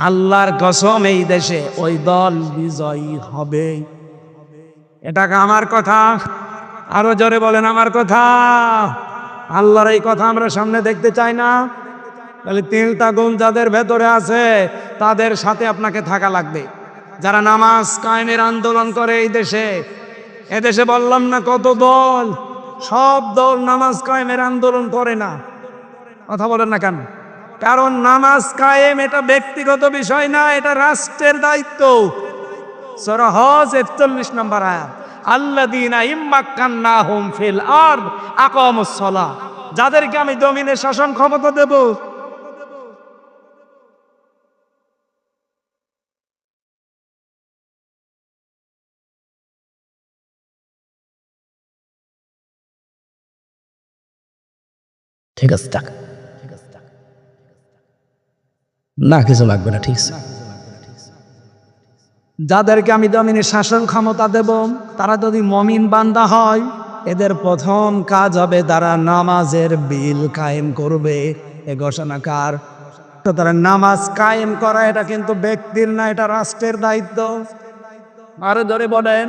আল্লাহর কসম এই দেশে ওই দল বিজয়ী হবে। এটা আমার কথা, আরো জোরে বলেন আমার কথা। আল্লাহর এই কথা আমরা সামনে দেখতে চাই না? তাহলে 3টা গুণ যাদের ভেতরে আছে তাদের সাথে আপনাকে থাকা লাগবে। যারা নামাজ কায়েমের আন্দোলন করে এই দেশে, এদেশে বললাম না কত দল, সব দল নামাজ কায়েমের আন্দোলন করে না। কথা বলেন না কেন? কারণ নামাজ কায়েম এটা ব্যক্তিগত বিষয় না, এটা রাষ্ট্রের দায়িত্ব। সূরা হজ ৪১ নম্বর আয়াত, আল্লাযীনা ইম্মাক্কান্নাহুম ফিল আরদ আকামুস সালাহ, যাদেরকে আমি জমিনে শাসন ক্ষমতা দেব। ঠিক আছে, টাকা না, কিছু লাগবে না, ঠিক আছে। যাদেরকে আমি জমিনে শাসন ক্ষমতা দেব, তারা যদি মুমিন বান্দা হয়, এদের প্রথম কাজ হবে তারা নামাজের বিল কায়েম করবে। এ ঘোষণা কার? তো তারা নামাজ কায়েম করা এটা কিন্তু ব্যক্তির না, এটা রাষ্ট্রের দায়িত্ব। আরো ধরে বলেন,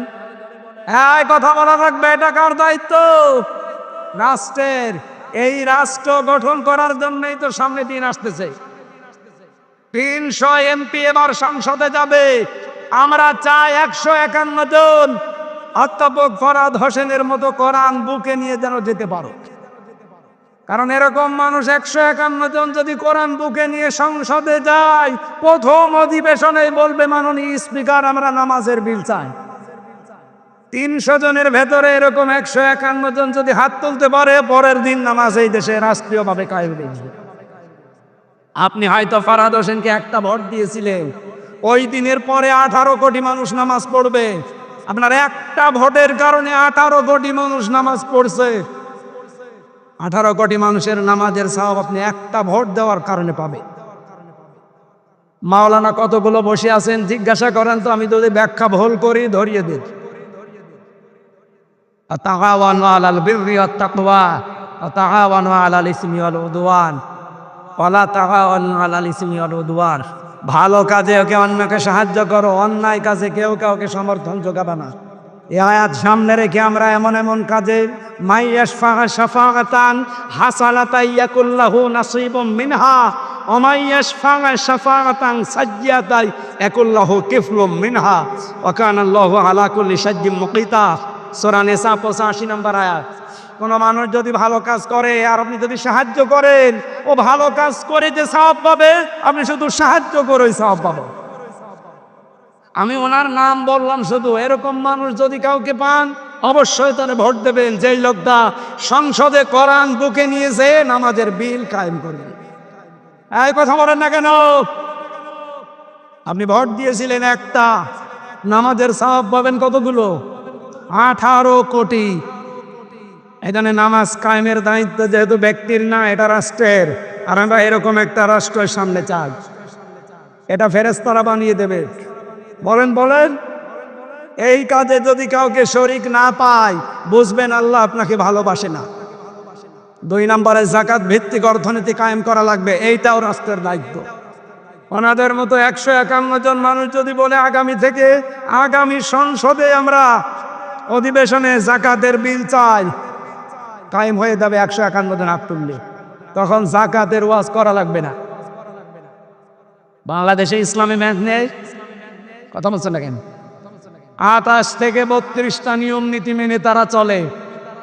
এই কথা বলা রাখবে, এটা কার দায়িত্ব? রাষ্ট্রের। এই রাষ্ট্র গঠন করার জন্যই তো সামনে দিন আসতেছে। 300 এমপি এবার সংসদে যাবে। আমরা চাই 151 জন অধ্যাপক ফরহাদ হোসেনের মতো কোরআন বুকে নিয়ে যেন যেতে পারো। কারণ এরকম মানুষ 151 জন যদি কোরআন বুকে নিয়ে সংসদে যায়, প্রথম অধিবেশনে বলবে মাননীয় স্পিকার আমরা নামাজের বিল চাই। 300 জনের ভেতরে এরকম 151 জন যদি হাত তুলতে পারে, পরের দিন নামাজ এই দেশে রাষ্ট্রীয়ভাবে কায়েম হয়ে যাবে। আপনি হয়তো ফরহাদ হোসেনকে একটা ভোট দিয়েছিলেন, ওই দিনের পরে 18 কোটি মানুষ নামাজ পড়বে। আপনার একটা ভোটের কারণে 18 কোটি মানুষ নামাজ পড়ছে। 18 কোটি মানুষের নামাজের সওয়াব আপনি একটা ভোট দেওয়ার কারণে পাবে। মাওলানা কতগুলো বসে আছেন জিজ্ঞাসা করেন তো, আমি যদি ব্যাখ্যা ভুল করি ধরিয়ে দিন। তাআওয়ানু আলাল বিররি ওয়াত তাকওয়া ওয়া তাআওয়ানু আলাল ইসমি ওয়াল উদওয়ান ওয়া লা তাআওয়ানু আলাল ইসমি ওয়াল উদওয়ান। ভালো কাজে ওকে অন্যকে সাহায্য করো, অন্যায় কাজে কেউ কাউকে সমর্থন যোগাবে না। এই আয়াত সামনে রেখে আমরা এমন এমন কাজে মাইয়াশফা শাফাআতান হাসানাতান ইয়াকুল্লাহু নাসিবুম মিনহা ওয়া মাইয়াশফা শাফাআতান সাজ্জিয়াতান ইয়াকুল্লাহু কিফলুম মিনহা ওয়া কানা আল্লাহু আলা কুল্লি শাইইন মুকিতা। সূরা নিসা 85 নম্বর আয়াত। কোন মানুষ যদি ভালো কাজ করে আর আপনি যদি সাহায্য করেন, ও ভালো কাজ করে যে সওয়াব পাবে, আপনি শুধু সাহায্য করে সওয়াব পাবেন। আমি ওনার নাম বললাম শুধু, এরকম মানুষ যদি কাউকে পান অবশ্যই তারে ভোট দেবেন, যেই লোকটা সংসদে কোরআন বুকে নিয়েছে নামাজের বিল কায়েম করবেন। এই কথা বলেন না কেন? আপনি ভোট দিয়েছিলেন একটা, নামাজের সওয়াব পাবেন কতগুলো? 18 কোটি। এখানে নামাজ কায়েমের দায়িত্ব যেহেতু ব্যক্তির না, এটা রাষ্ট্রের। আর আমরা এরকম একটা রাষ্ট্রের সামনে চাই, এটা ফেরেশতারা বানিয়ে দেবে। বলেন বলেন, এই কাজে যদি কাউকে শরীক না পায়, বুঝবেন আল্লাহ আপনাকে ভালোবাসে না। 2 নম্বরে যাকাত ভিত্তিক অর্থনীতি কায়েম করা লাগবে, এইটাও রাষ্ট্রের দায়িত্ব। ওনাদের মতো 151 জন মানুষ যদি বলে আগামী থেকে আগামী সংসদে আমরা অধিবেশনে যাকাতের বিল চাই, কায়েম হয়ে যাবে 151 জন হাত তুললে। তখন যাকাতের ওয়াজ করা লাগবে না। বাংলাদেশে ইসলামী ব্যাংক নেই, কথা বলছেন না কেন? 28 থেকে 32টা নিয়ম নীতি মেনে তারা চলে।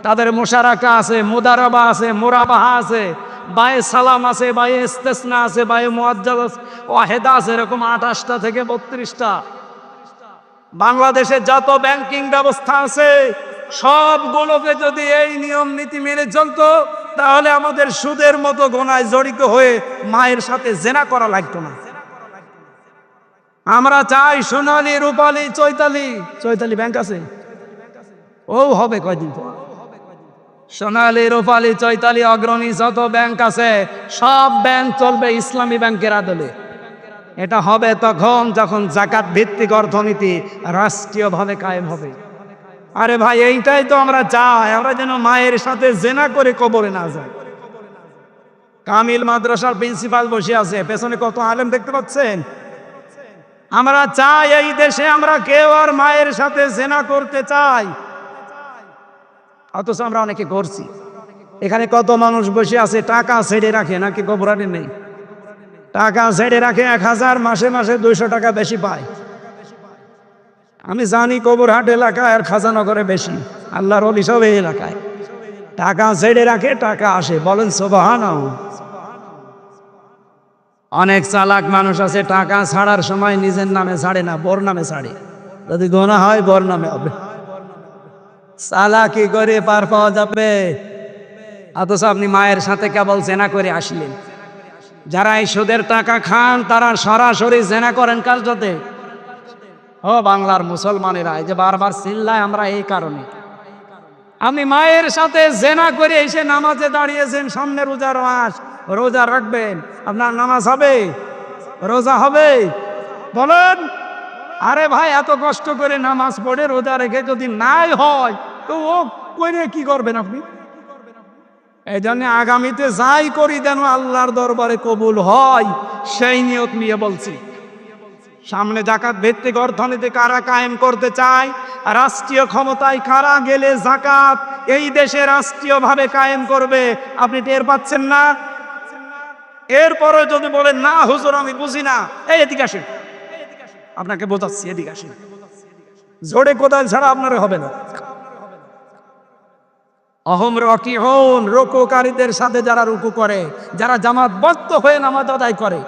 তাদের মুশারাকা আছে, মুদারাবা আছে, মুরাবাহা আছে, বায়ে সালাম আছে, বায়ে ইস্তেসনা আছে, বায়ে মুআজ্জাল ওয়াহেদা আছে, এরকম 28টা থেকে 32টা। বাংলাদেশে যত ব্যাংকিং ব্যবস্থা আছে সবগুলোকে যদি এই নিয়ম নীতি মেনে চলতো, তাহলে আমাদের সুদের মতো গোনায় জড়িত হয়ে মায়ের সাথে জেনা করা লাগতো না। আমরা চাই সোনালী, রূপালী, চৈতালি ব্যাংক আছে, ও হবে কয়দিন পর। সোনালী, রূপালী, চৈতালি, অগ্রণী যত ব্যাংক আছে সব ব্যাংক চলবে ইসলামী ব্যাংকের আদলে। এটা হবে তখন যখন যাকাত ভিত্তিক অর্থনীতি রাষ্ট্রীয়ভাবে কায়েম হবে। আরে ভাই, এইটাই তো আমরা চাই, আমরা যেন মায়ের সাথে জেনা করে কবরে না যায়। কামিল মাদ্রাসার প্রিন্সিপাল বসে আছে, পেছনে কত আলেম দেখতে পাচ্ছেন। আমরা চাই এই দেশে আমরা কেউ আর মায়ের সাথে জেনা করতে চাই, অথচ আমরা অনেকে করছি। এখানে কত মানুষ বসে আছে টাকা ছেড়ে রাখে, নাকি কবরানি নেই? টাকা ছেড়ে রাখে 1000, মাসে মাসে 200 টাকা বেশি পায়। আমি জানি কবরহাট এলাকায় আর খাজানগরে বেশি, আল্লাহর ওলি সব এই এলাকায়। টাকা ছেড়ে রাখে, টাকা আসে, বলেন সুবহানাল্লাহ। অনেক চালাক মানুষ আছে, টাকা ছাড়ার সময় নিজের নামে ছাড়ে না, বোর নামে ছাড়ে। যদি গোনা হয় বোর নামে হবে। চালাকি করে পার পাওয়া যাবে, অথচ আপনি মায়ের সাথে কেবল জেনা করে আসলেন। যারা এই সুদের টাকা খান তারা সরাসরি জেনা করেন কার সাথে? ও বাংলার মুসলমানেরা, এই যে বারবার চিল্লায় আমরা এই কারণে। আপনি মায়ের সাথে জেনা করে এসে নামাজে দাঁড়িয়েছেন, সামনে রোজার মাস, রোজা রাখবেন, আপনার নামাজ হবে, রোজা হবে? বলেন। আরে ভাই, এত কষ্ট করে নামাজ পড়ে রোজা রেখে যদি নাই হয়, তো ও করে কি করবেন আপনি? এই জন্য আগামীতে যাই করি যেন আল্লাহর দরবারে কবুল হয়, সেই নিয়ত নিয়ে বলছি। সামনে যাকাত ভিত্তিক অর্থনীতি কারা কায়েম করতে চায়, রাষ্ট্রীয় ক্ষমতায় কারা গেলে যাকাত এই দেশে রাষ্ট্রীয়ভাবে কায়েম করবে, আপনি টের পাচ্ছেন না? এরপরে যদি বলেন না হুজুর আমি বুঝি না, এই এদিকে আসেন, আপনাকে বোঝাচ্ছি, এদিকে আসেন। জোরে কোদাল ছাড়া আপনার হবে না। অহম রাকিউন, রুকুকারীদের সাথে যারা রুকু করে, যারা জামাতবদ্ধ হয়ে নামাজ আদায় করে,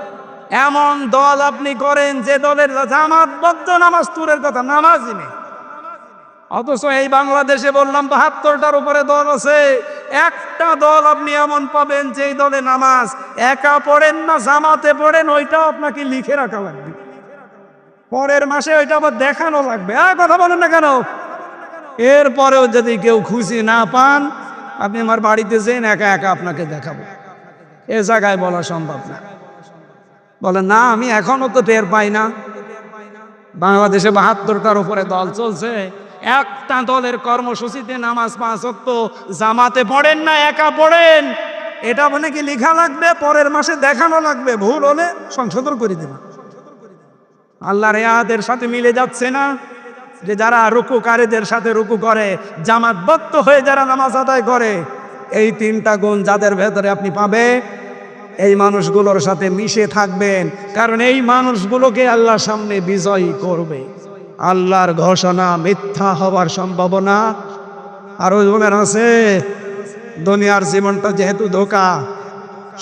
এমন দল আপনি করেন যে দলের জামাতবদ্ধ নামাজ তুরের কথা নামাজই নেই। অথচ এই বাংলাদেশে বললাম ৭২টার উপরে দল আছে, একটা দল আপনি এমন পাবেন যে দলে নামাজ একা পড়েন না জামাতে পড়েন, ওইটাও আপনাকে লিখে রাখা লাগবে, পরের মাসে ওইটা আবার দেখানো লাগবে। কথা বলেন না কেন? এরপরেও যদি কেউ খুশি না পান, আপনি আমার বাড়িতে যেন একা একা আপনাকে দেখাবো, এ জায়গায় বলা সম্ভব না। বলেন না আমি এখনো তো টের পাই না। বাংলাদেশে ৭২টার উপরে দল চলছে, একটা দলের কর্মসূচিতে নামাজ ৫ ওয়াক্ত জামাতে পড়েন না একা পড়েন, এটা মানে কি লেখা লাগবে, পরের মাসে দেখানো লাগবে, ভুল হলে সংশোধন করে দেবে। আল্লাহর আয়াতের সাথে মিলে যাচ্ছে না যে যারা রুকুকারীদের সাথে রুকু করে, জামাতবদ্ধ হয়ে যারা নামাজ আদায় করে, এই ৩টা গুণ যাদের ভেতরে আপনি পাবে, এই মানুষগুলোর সাথে মিশে থাকবেন, কারণ এই মানুষগুলোকে আল্লাহর সামনে বিজয়ী করবে। আল্লাহর ঘোষণা মিথ্যা হওয়ার সম্ভাবনা আরো বলেন আছে। দুনিয়ার জীবনটা যেহেতু ধোঁকা,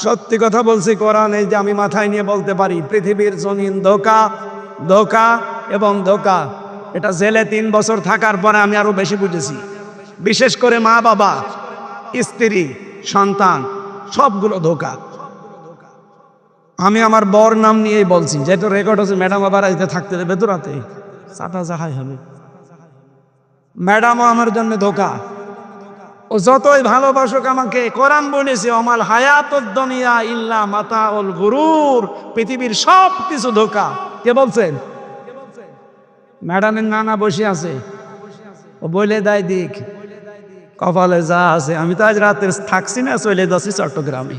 সত্যি কথা বলছি, কোরআন এই যে আমি মাথায় নিয়ে বলতে পারি, পৃথিবীর জমিন ধোঁকা, ধোঁকা এবং ধোঁকা। এটা জেলে ৩ বছর থাকার পরে আমি আরো বেশি বুঝেছি। বিশেষ করে মা বাবা, স্ত্রী, সন্তান, সবগুলো ধোঁকা। আমি আমার বর নাম নিয়েই বলছি, যেটা রেকর্ড হচ্ছে, ম্যাডাম আবার আইতে থাকতে দেবে তো রাতে চাটা জাহাই হবে। ম্যাডামও আমার জন্য ধোঁকা। ও যতই ভালোবাসুক আমাকে, কোরআন বলেছে আমাল হায়াতুদ দুনিয়া ইল্লা মাতাউল গুরুর, পৃথিবীর সব কিছু ধোঁকা। কে বলছেন? ম্যাডামের নানা বসে আছে, ও বলে দেয় দিক কপালে যা আছে। আমি তো আজ রাতে থাকছি না, চলে যাচ্ছি চট্টগ্রামে।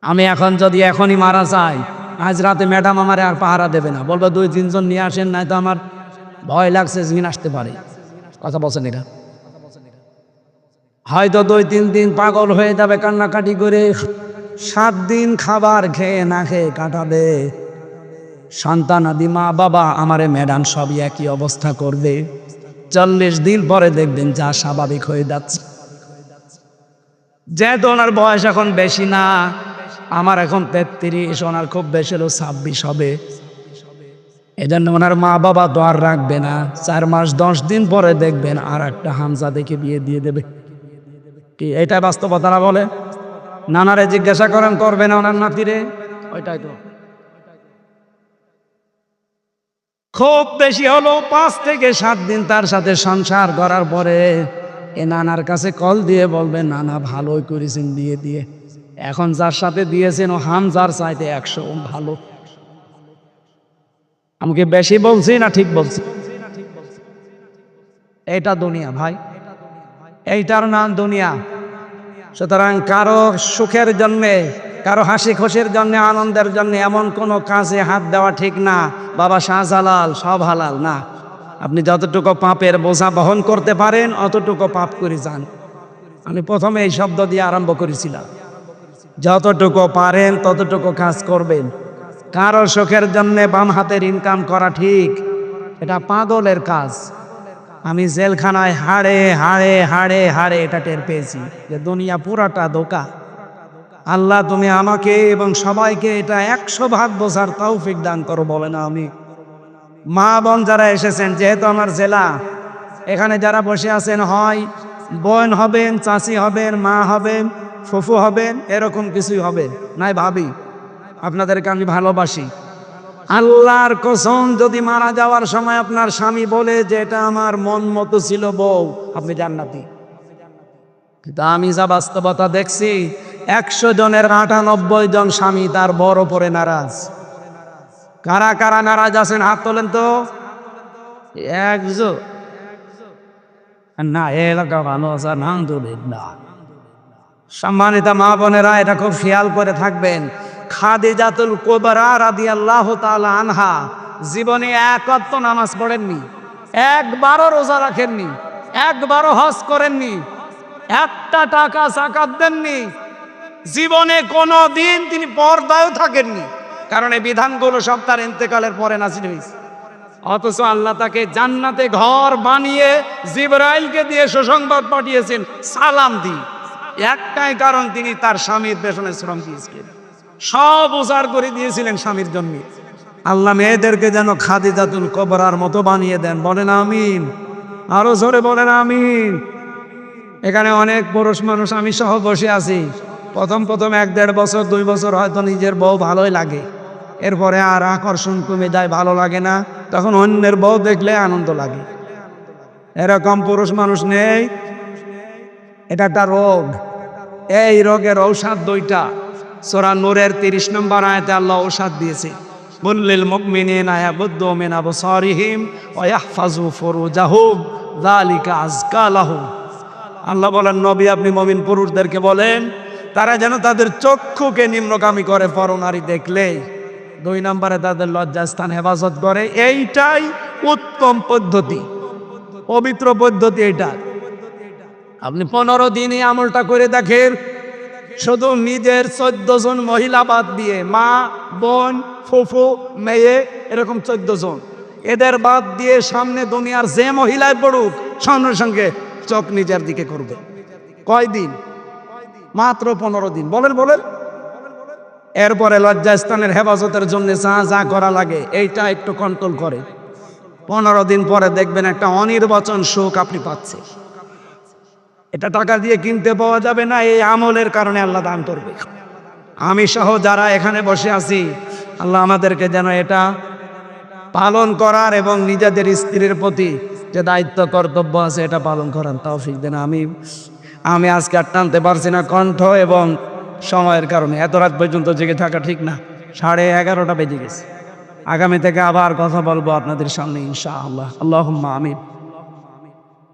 আমি এখন যদি এখনই মারা যাই, আজ রাতে ম্যাডাম আমার আর পাহারা দেবে না, বলবে ২-৩ জন নিয়ে আসেন, নাই তো আমার ভয় লাগছে জিন আসতে পারে। কথা বলছেন এরা? হয়তো ২-৩ দিন পাগল হয়ে যাবে, কান্নাকাটি করে ৭ দিন খাবার খেয়ে না খেয়ে কাটাবে। সন্তান আদি মা বাবা আমারে ম্যাডাম সবই একই অবস্থা করবে। ৪০ দিন পরে দেখবেন যা স্বাভাবিক হয়ে যাচ্ছে। যেহেতু ওনার বয়স এখন বেশি না, আমার এখন ৩৩, ওনার খুব বেশি হলো ২৬ হবে। এজন্য ওনার মা বাবা তো আর রাখবে না, ৪ মাস ১০ দিন পরে দেখবেন আর একটা হামজা দেখে বিয়ে দিয়ে দেবে। কি এটা বাস্তবতা না? বলে নানারে জিজ্ঞাসা করেন, করবে না ওনার নাতিরে? ওইটাই তো। খুব বেশি হলো ৫ থেকে ৭ দিন তার সাথে সংসার করার পরে এ নানার কাছে কল দিয়ে বলবে, নানা ভালোই করেছেন দিয়ে দিয়ে, এখন যার সাথে দিয়েছেন ও হামজার চাইতে ১০০ ভালো। আমাকে বেশি বলছি না ঠিক বলছি? এইটা দুনিয়া ভাই, এইটার নাম দুনিয়া। সুতরাং কারো সুখের জন্যে, কারো হাসি খুশির জন্য, আনন্দের জন্য এমন কোনো কাজে হাত দেওয়া ঠিক না। বাবা শাহজালাল সব হালাল না। আপনি যতটুকু পাপের বোঝা বহন করতে পারেন অতটুকু পাপ করে যান। আমি প্রথমে এই শব্দ দিয়ে আরম্ভ করেছিলাম, যতটুকু পারেন ততটুকু কাজ করবেন। কারো সুখের জন্যে বাম হাতের ইনকাম করা ঠিক, এটা পাগলের কাজ। আমি জেলখানায় হাড়ে হাড়ে হাড়ে হাড়ে এটা টের পেয়েছি যে দুনিয়া পুরাটা ধোঁকা। আল্লাহ তুমি আমাকে এবং সবাইকে এটা ১০০ বোঝার তৌফিক দান করো, বলে না আমি। মা বোন যারা এসেছেন, যেহেতু আমার জেলা, এখানে যারা বসে আছেন, হয় বোন হবেন, চাচি হবেন, মা হবেন, ফুফু হবেন, এরকম কিছুই হবে নাই ভাবি। আপনাদেরকে আমি ভালোবাসি। আল্লাহর কসম, যদি মারা যাওয়ার সময় আপনার স্বামী বলে যে এটা আমার মন মতো ছিল বউ, আপনি জান্নাতি। কিন্তু আমি যা বাস্তবতা দেখছি, ১০০ জনের ৯৮ জন স্বামী তার বড় পরে নারাজ। কারা কারা নারাজ আছেন হাত তোলেন তো। একজন না, এলাকা ভালো আছে আলহামদুলিল্লাহ। সম্মানিত মা বোনেরা, এটা খুব খেয়াল করে থাকবেন। খাদিজাতুল কুবরা রাদিয়াল্লাহু তাআলা আনহা জীবনে এক ওয়াক্ত নামাজ পড়েননি, একবারও রোজা রাখেননি, একবারও হজ করেননি, একটা টাকা যাকাত দেননি, জীবনে কোনো দিন তিনি পর্দায়ও থাকেননি, কারণ এই বিধানগুলো সব তার ইন্তেকালের পরে নাজিল হয়েছে। অথচ আল্লাহ তাকে জান্নাতে ঘর বানিয়ে জিবরাইলকে দিয়ে সুসংবাদ পাঠিয়েছেন সালাম দিয়ে। একটাই কারণ, তিনি তার স্বামীর পেছনে শ্রম দিয়েছিলেন, সব উজাড় করে দিয়েছিলেন স্বামীর জন্য। আল্লাহ মেয়েদেরকে যেন খাদিজাতুল কুবরার মতো বানিয়ে দেন, বলেন আমিন। আরো জোরে বলেন আমিন। এখানে অনেক পুরুষ মানুষ, আমি সহ বসে আছি, প্রথম 1-1.5 বছর 2 বছর হয়তো নিজের বউ ভালোই লাগে, এরপরে আর আকর্ষণ কমে যায়, ভালো লাগে না, তখন অন্যের বউ দেখলে আনন্দ লাগে। এরকম পুরুষ মানুষ নেই, এটা একটা রোগ। এই রোগের ঔষধ 2টা। সূরা নূরের 30 নম্বর আয়াতে আল্লাহ ঔষধ দিয়েছে, কুল্লিল মুমিনিনা ইয়াগুদ্দু মিন আবসারিহিম ওয়া ইয়াহফাজু ফুরুজাহুম যালিকা আযকা লাহুম। আল্লাহ বলেন, নবী আপনি মুমিন পুরুষদেরকে বলেন তারা যেন তাদের চক্ষুকে নিম্নগামী করে পরনারী দেখলেই। 2 নম্বরে তাদের লজ্জাস্থান হেফাজত করে। এইটাই উত্তম পদ্ধতি, পবিত্র পদ্ধতি এটা। আপনি 15 দিন এই আমলটা করে দেখেন, শুধু নিজের 14 জন মহিলা বাদ দিয়ে, মা, বোন, ফুফু, মেয়ে, এরকম 14 জন, এদের বাদ দিয়ে সামনে দুনিয়ার যে মহিলায় পড়ুক, সঙ্গে সঙ্গে চোখ নিজের দিকে করবে। কয়দিন? মাত্র 15 দিন। বলেন বলেন। এরপরে লজ্জাস্থানের হেফাজতের জন্য যা যা করা লাগে এইটা একটু কন্ট্রোল করে। 15 দিন পরে দেখবেন একটা অনির্বাচন সুখ আপনি পাচ্ছেন। এটা টাকা দিয়ে কিনতে পাওয়া যাবে না, এই আমলের কারণে আল্লাহ দান করবে। আমি সহ যারা এখানে বসে আছি, আল্লাহ আমাদেরকে যেন এটা পালন করার এবং নিজেদের স্ত্রীর প্রতি যে দায়িত্ব কর্তব্য আছে এটা পালন করার তৌফিক দেন। আমি আজকে আর টানতে পারছি না কণ্ঠ এবং সময়ের কারণে, এত রাত পর্যন্ত জেগে থাকা ঠিক না। 11:30 বেজে গেছে। আগামী থেকে আবার কথা বলবো আপনাদের সামনে ইনশাআল্লাহ। আল্লাহুম্মা আমিন।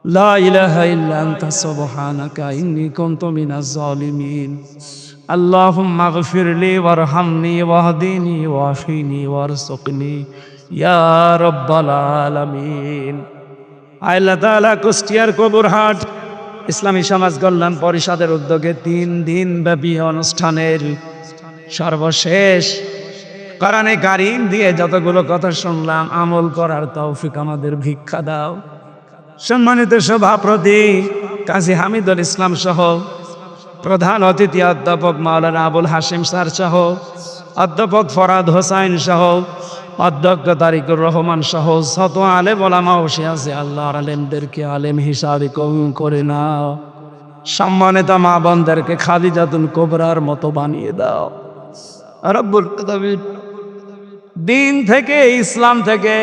লা ইলাহা ইল্লা আনতা সুবহানাকা ইন্নী কুনতু মিনাজ জালিমিন। আল্লাহুম্মা গফিরলি ওয়ারহামনি ওয়াহদিনি ওয়াফিনি ওয়ারযুকনি ইয়া রাব্বাল আলামিন। আল্লাহ তাআলা কুষ্টিয়ার কবুরহাট ইসলামী সমাজ কল্যাণ পরিষদের উদ্যোগে 3 দিন ব্যাপী অনুষ্ঠানের সর্বশেষ কোরআনে কারীম দিয়ে যতগুলো কথা শুনলাম, আমল করার তৌফিক আমাদের ভিক্ষা দাও। সম্মানিত সভাপতি কাজী হামিদুল ইসলাম সহ প্রধান অতিথি অধ্যাপক মাওলানা আবুল হাশিম স্যার সহ অধ্যাপক ফরাদ হোসাইন সহ অধ্যক্ষ তারিকুর রহমান সহ শত আলেম ওলামা বসে আছে, আল্লাহর আলেমদেরকে আলেম হিসাবে কবুল করে নাও। সম্মানিত মা বোনদেরকে খাদিজাতুল কুবরার মতো বানিয়ে দাও রব্বুল আলামিন। দিন থেকে, ইসলাম থেকে,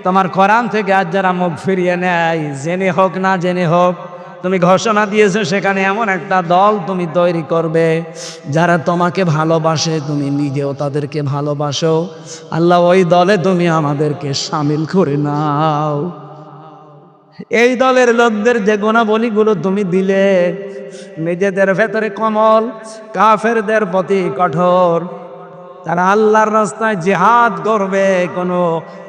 তোমার কোরআন থেকে আজ যারা মুখ ফিরিয়ে নেয়, জেনে হোক না জেনে হোক, তুমি ঘোষণা দিয়েছো সেখানে এমন একটা দল তুমি তৈরি করবে যারা তোমাকে ভালোবাসে, তুমি নিজেও তাদেরকে ভালোবাসো। আল্লাহ ওই দলে তুমি আমাদেরকে শামিল করে নাও। এই দলের লোকদের যে গুণাবলীগুলো তুমি দিলে, নিজেদের ভেতরে কোমল, কাফেরদের প্রতি কঠোর, তারা আল্লাহর রাস্তায় জিহাদ করবে, কোনো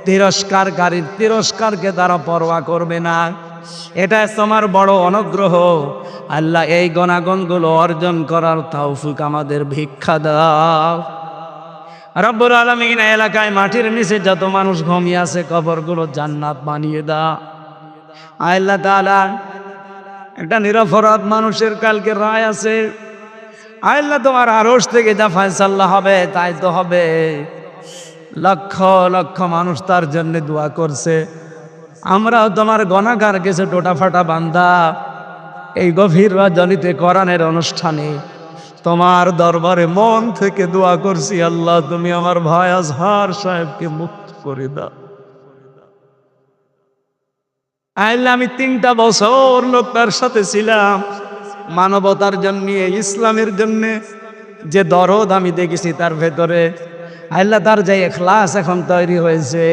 তিরস্কারকারীর তিরস্কারকে তারা পরোয়া করবে না। এটা তোমার বড় অনুগ্রহ। আল্লাহ এই গুণাগুণগুলো অর্জন করার তৌফিক আমাদের ভিক্ষা দাও রব্বুল আলামিন। এলাকায় মাটির নিচে যত মানুষ ঘুমিয়ে আছে, কবরগুলো জান্নাত বানিয়ে দাও। আল্লাহ তাআলা, একটা নিরপরাধ মানুষের কালকে রায় আছে, আল্লাহ তোমার আরশ থেকে যা ফয়সালা হবে তাই তো হবে। লক্ষ লক্ষ মানুষ তার জন্য দোয়া করছে। আমরাও তোমার গুনাহগার কিছু টোটাফাটা বান্দা এই গভীর রজনীতে কোরআনের অনুষ্ঠানে তোমার দরবারে মন থেকে দোয়া করছি, আল্লাহ তুমি আমার ভাই আজহার সাহেবকে মুক্ত করে দাও। আল্লাহ আমি 3টা বছর লোকটার সাথে ছিলাম, মানবতার জন্য, ইসলামের জন্য যে দরদ আমি দেখেছি তার ভেতরে, আল্লাহ তার যে ইখলাস এখন তৈরি হয়েছে,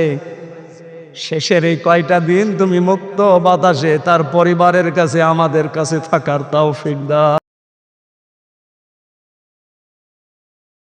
শেষের এই কয়টা দিন তুমি মুক্ত বাতাসে তার পরিবারের কাছে, আমাদের কাছে থাকার তৌফিক দাও।